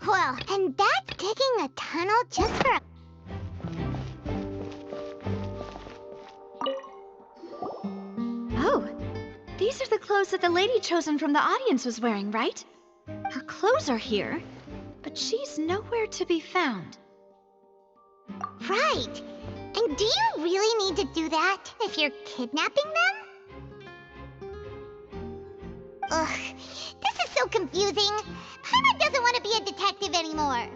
Well, and that's digging a tunnel just for Oh, these are the clothes that the lady chosen from the audience was wearing, right? Her clothes are here, but she's nowhere to be found. Right. And do you really need to do that if you're kidnapping them? Ugh, this is so confusing. Paimon doesn't want to be a detective anymore.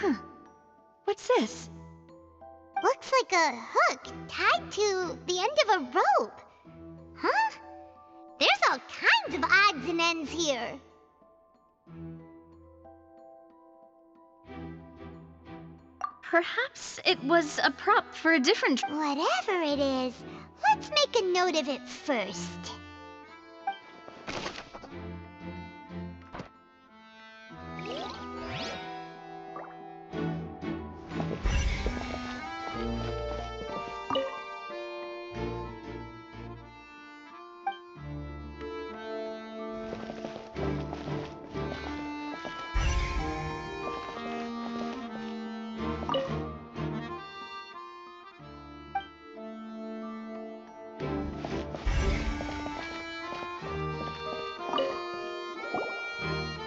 Huh. What's this? Looks like a hook tied to the end of a rope. Huh? There's all kinds of odds and ends here. Perhaps it was a prop for a different... Whatever it is, let's make a note of it first.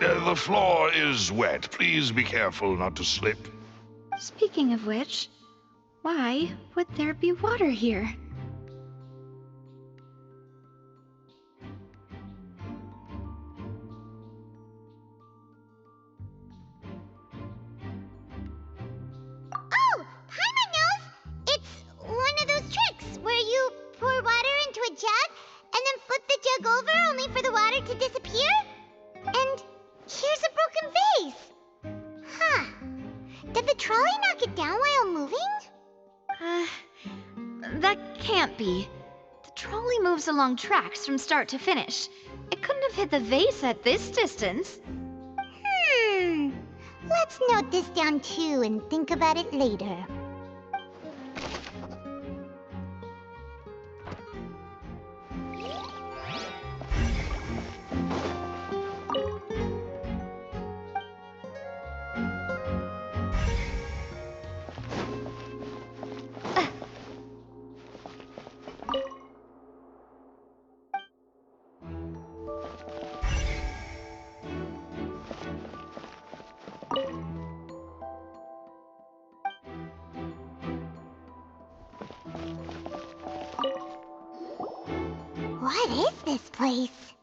The floor is wet. Please be careful not to slip. Speaking of which, why would there be water here? Oh! Paimon knows! It's one of those tricks where you pour water into a jug and then flip the jug over only for the water to disappear? And here's a broken vase! Huh. Did the trolley knock it down while moving? That can't be. The trolley moves along tracks from start to finish. It couldn't have hit the vase at this distance. Let's note this down too and think about it later. What is this place?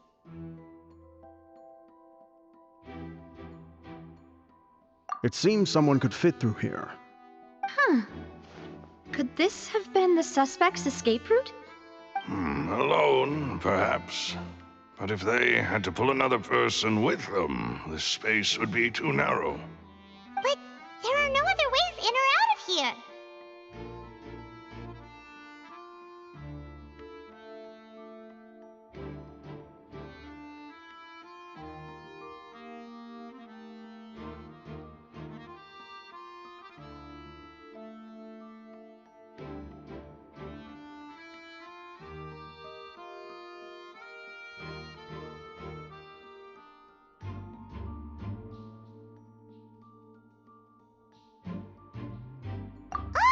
It seems someone could fit through here. Huh. Could this have been the suspect's escape route? Alone, perhaps. But if they had to pull another person with them, the space would be too narrow. But there are no other ways in or out of here.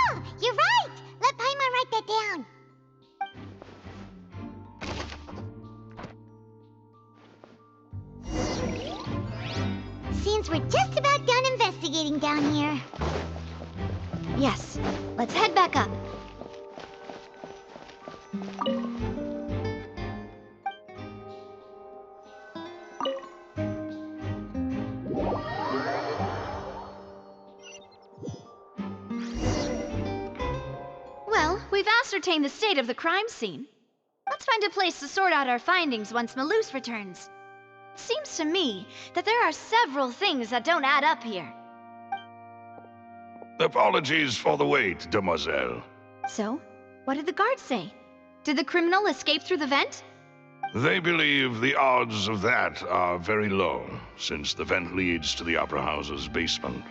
Oh, you're right! Let Paimon write that down. Seems we're just about done investigating down here. Yes. Let's head back up. Well, we've ascertained the state of the crime scene. Let's find a place to sort out our findings once Malus returns. It seems to me that there are several things that don't add up here. Apologies for the wait, demoiselle. So, what did the guards say? Did the criminal escape through the vent? They believe the odds of that are very low, since the vent leads to the Opera House's basement.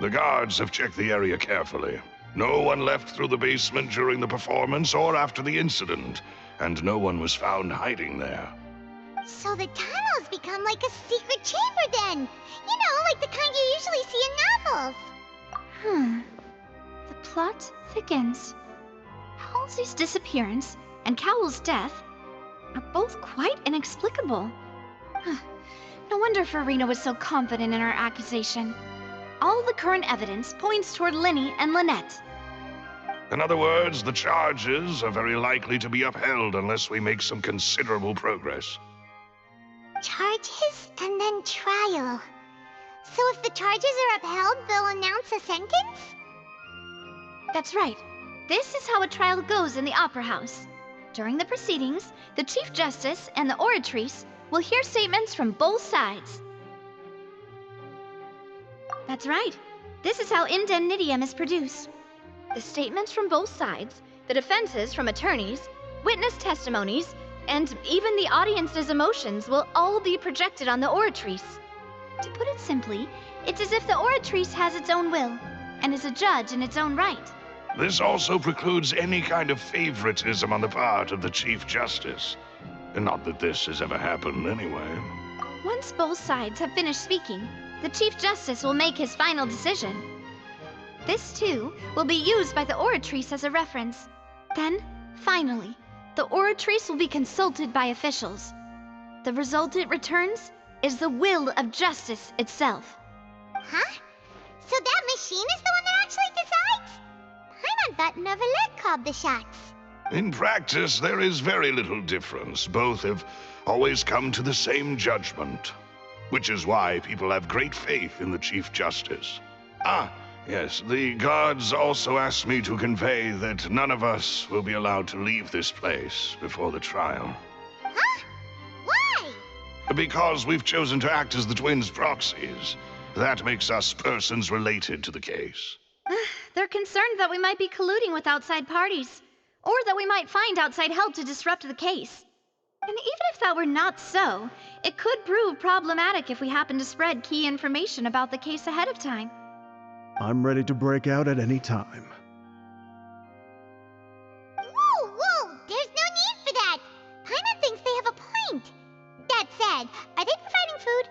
The guards have checked the area carefully. No one left through the basement during the performance or after the incident, and no one was found hiding there. So the tunnels become like a secret chamber then. You know, like the kind you usually see in novels. The plot thickens. Halsey's disappearance and Cowell's death are both quite inexplicable. No wonder Farina was so confident in her accusation. All the current evidence points toward Linny and Lynette. In other words, the charges are very likely to be upheld unless we make some considerable progress. Charges and then trial. So if the charges are upheld, they'll announce a sentence? That's right. This is how a trial goes in the Opera House. During the proceedings, the Chief Justice and the oratrice will hear statements from both sides. That's right. This is how indemnitium is produced. The statements from both sides, the defenses from attorneys, witness testimonies, and even the audience's emotions will all be projected on the oratrice. To put it simply, it's as if the oratrice has its own will and is a judge in its own right. This also precludes any kind of favoritism on the part of the Chief Justice. And not that this has ever happened anyway. Once both sides have finished speaking, the Chief Justice will make his final decision. This, too, will be used by the oratrice as a reference. Then, finally, the oratrice will be consulted by officials. The result it returns is the will of justice itself. Huh? So that machine is the one that actually decides? Paimon thought Neverlet called the shots. In practice, there is very little difference. Both have always come to the same judgment. Which is why people have great faith in the Chief Justice. Yes, the guards also asked me to convey that none of us will be allowed to leave this place before the trial. Huh? Why? Because we've chosen to act as the twins' proxies. That makes us persons related to the case. They're concerned that we might be colluding with outside parties, or that we might find outside help to disrupt the case. And even if that were not so, it could prove problematic if we happen to spread key information about the case ahead of time. I'm ready to break out at any time. Whoa! There's no need for that! Paimon thinks they have a point. That said, are they providing food?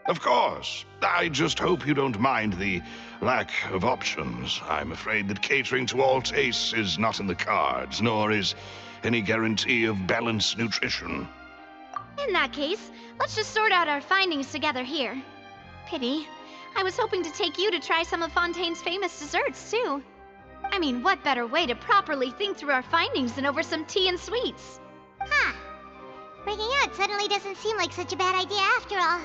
Of course. I just hope you don't mind the lack of options. I'm afraid that catering to all tastes is not in the cards, nor is any guarantee of balanced nutrition. In that case, let's just sort out our findings together here. Pity. I was hoping to take you to try some of Fontaine's famous desserts, too. I mean, what better way to properly think through our findings than over some tea and sweets? Huh. Breaking out suddenly doesn't seem like such a bad idea after all.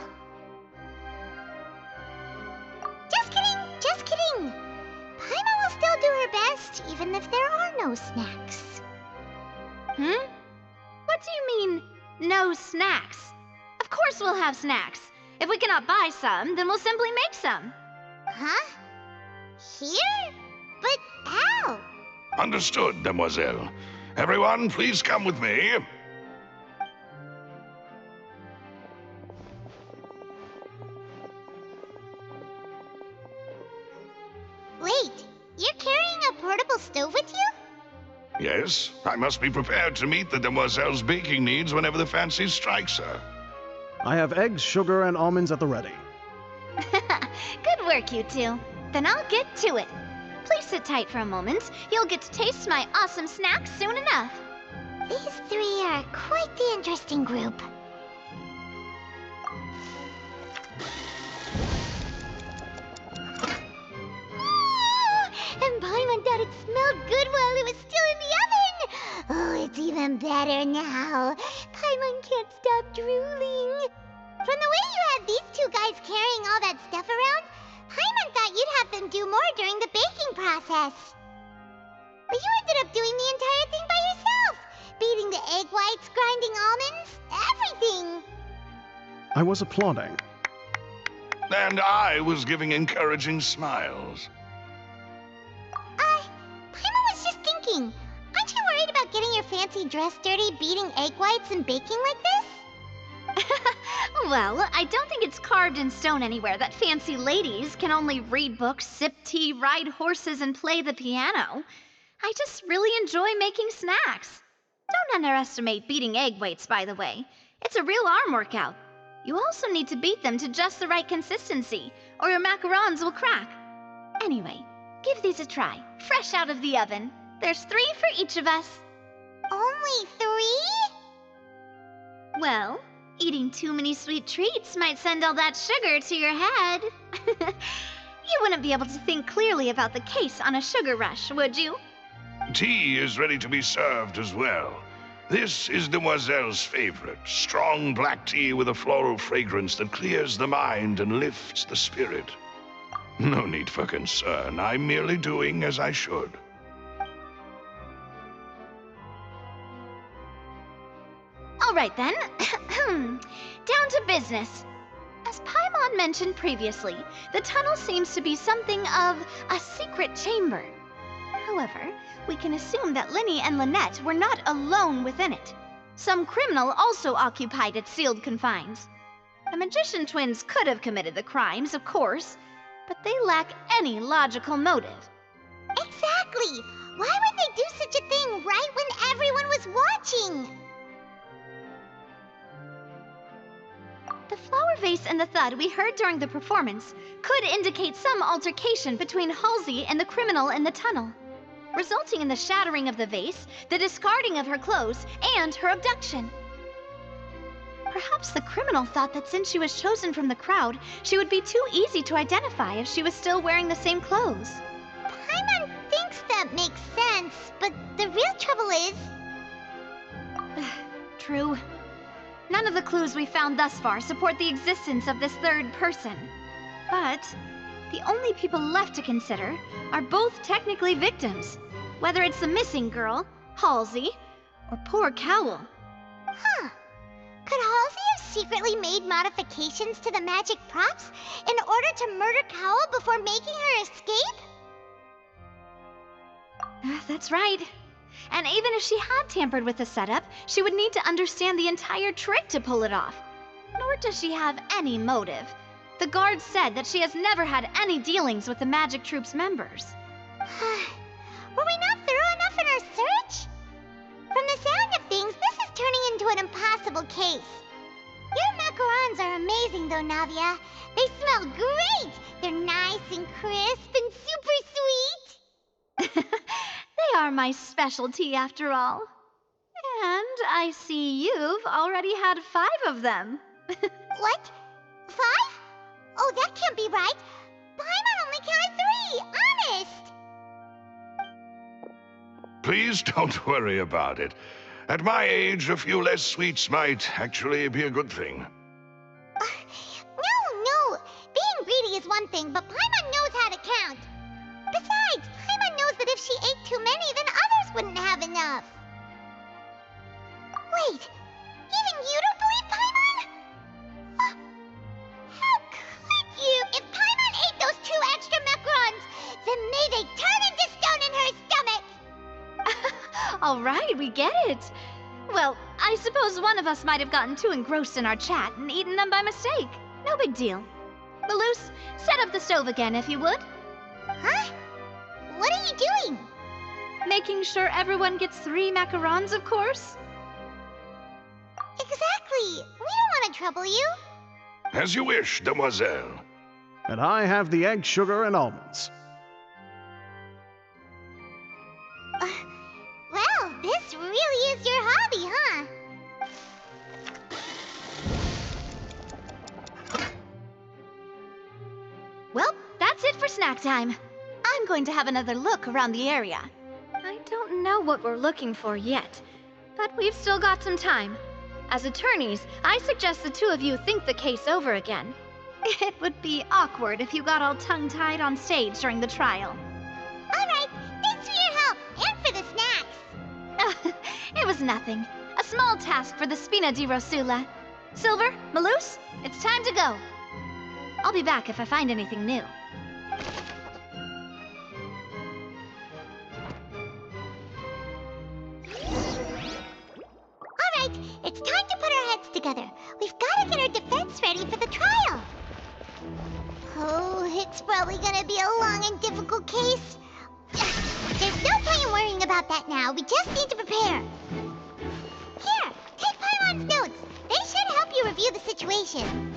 Just kidding, just kidding. Paimon will still do her best, even if there are no snacks. What do you mean, no snacks? Of course we'll have snacks. If we cannot buy some, then we'll simply make some. Huh? Here? But how? Understood, Demoiselle. Everyone, please come with me. Wait, you're carrying a portable stove with you? Yes, I must be prepared to meet the Demoiselle's baking needs whenever the fancy strikes her. I have eggs, sugar, and almonds at the ready. Good work, you two. Then I'll get to it. Please sit tight for a moment. You'll get to taste my awesome snacks soon enough. These three are quite the interesting group. And Paimon thought it smelled good while it was still in the oven. Oh, it's even better now. Paimon can't stop drooling. From the way you had these two guys carrying all that stuff around, Paimon thought you'd have them do more during the baking process. But you ended up doing the entire thing by yourself. Beating the egg whites, grinding almonds, everything. I was applauding. And I was giving encouraging smiles. Paimon was just thinking, aren't you worried about getting your fancy dress dirty beating egg whites and baking like this? Well, I don't think it's carved in stone anywhere that fancy ladies can only read books, sip tea, ride horses, and play the piano. I just really enjoy making snacks. Don't underestimate beating egg whites, by the way. It's a real arm workout. You also need to beat them to just the right consistency, or your macarons will crack. Anyway, give these a try, fresh out of the oven. There's 3 for each of us. Only 3? Well, eating too many sweet treats might send all that sugar to your head. You wouldn't be able to think clearly about the case on a sugar rush, would you? Tea is ready to be served as well. This is Demoiselle's favorite, strong black tea with a floral fragrance that clears the mind and lifts the spirit. No need for concern. I'm merely doing as I should. All right then. Down to business. As Paimon mentioned previously, the tunnel seems to be something of a secret chamber. However, we can assume that Linny and Lynette were not alone within it. Some criminal also occupied its sealed confines. The magician twins could have committed the crimes, of course, but they lack any logical motive. Exactly! Why would they do such a thing right when everyone was watching? The flower vase and the thud we heard during the performance could indicate some altercation between Halsey and the criminal in the tunnel, resulting in the shattering of the vase, the discarding of her clothes, and her abduction. Perhaps the criminal thought that since she was chosen from the crowd, she would be too easy to identify if she was still wearing the same clothes. Paimon thinks that makes sense, but the real trouble is... True. None of the clues we found thus far support the existence of this third person. But the only people left to consider are both technically victims, whether it's the missing girl, Halsey, or poor Cowell. Huh. Could Halsey have secretly made modifications to the magic props in order to murder Cowell before making her escape? That's right. And even if she had tampered with the setup, she would need to understand the entire trick to pull it off. Nor does she have any motive. The guards said that she has never had any dealings with the magic troop's members. Were we not thorough enough in our search? From the sound of things, this is turning into an impossible case. Your macarons are amazing though, Navia. They smell great! They're nice and crisp and super sweet! They are my specialty after all. And I see you've already had 5 of them. What? 5? Oh, that can't be right. Paimon only counted 3, honest! Please don't worry about it. At my age, a few less sweets might actually be a good thing. No. Being greedy is one thing, but Paimon knows how to count. Besides, Paimon knows that if she ate too many, then others wouldn't have enough. Wait, even you don't believe Paimon? How could you? If Paimon ate those 2 extra macarons, then may they turn into stone in her stomach! All right, we get it. Well, I suppose one of us might have gotten too engrossed in our chat and eaten them by mistake. No big deal. Maloose, set up the stove again if you would. Huh? What are you doing? Making sure everyone gets 3 macarons, of course. Exactly. We don't want to trouble you. As you wish, demoiselle. And I have the egg, sugar, and almonds. Well, this really is your hobby, huh? Well, that's it for snack time. I'm going to have another look around the area. I don't know what we're looking for yet, but we've still got some time. As attorneys, I suggest the 2 of you think the case over again. It would be awkward if you got all tongue-tied on stage during the trial. All right, thanks for your help and for the snacks. It was nothing. A small task for the Spina di Rosula. Silver, Maloose, it's time to go. I'll be back if I find anything new. All right, it's time to put our heads together. We've got to get our defense ready for the trial. Oh, it's probably gonna be a long and difficult case. There's no point in worrying about that now. We just need to prepare. Here, take Paimon's notes. They should help you review the situation.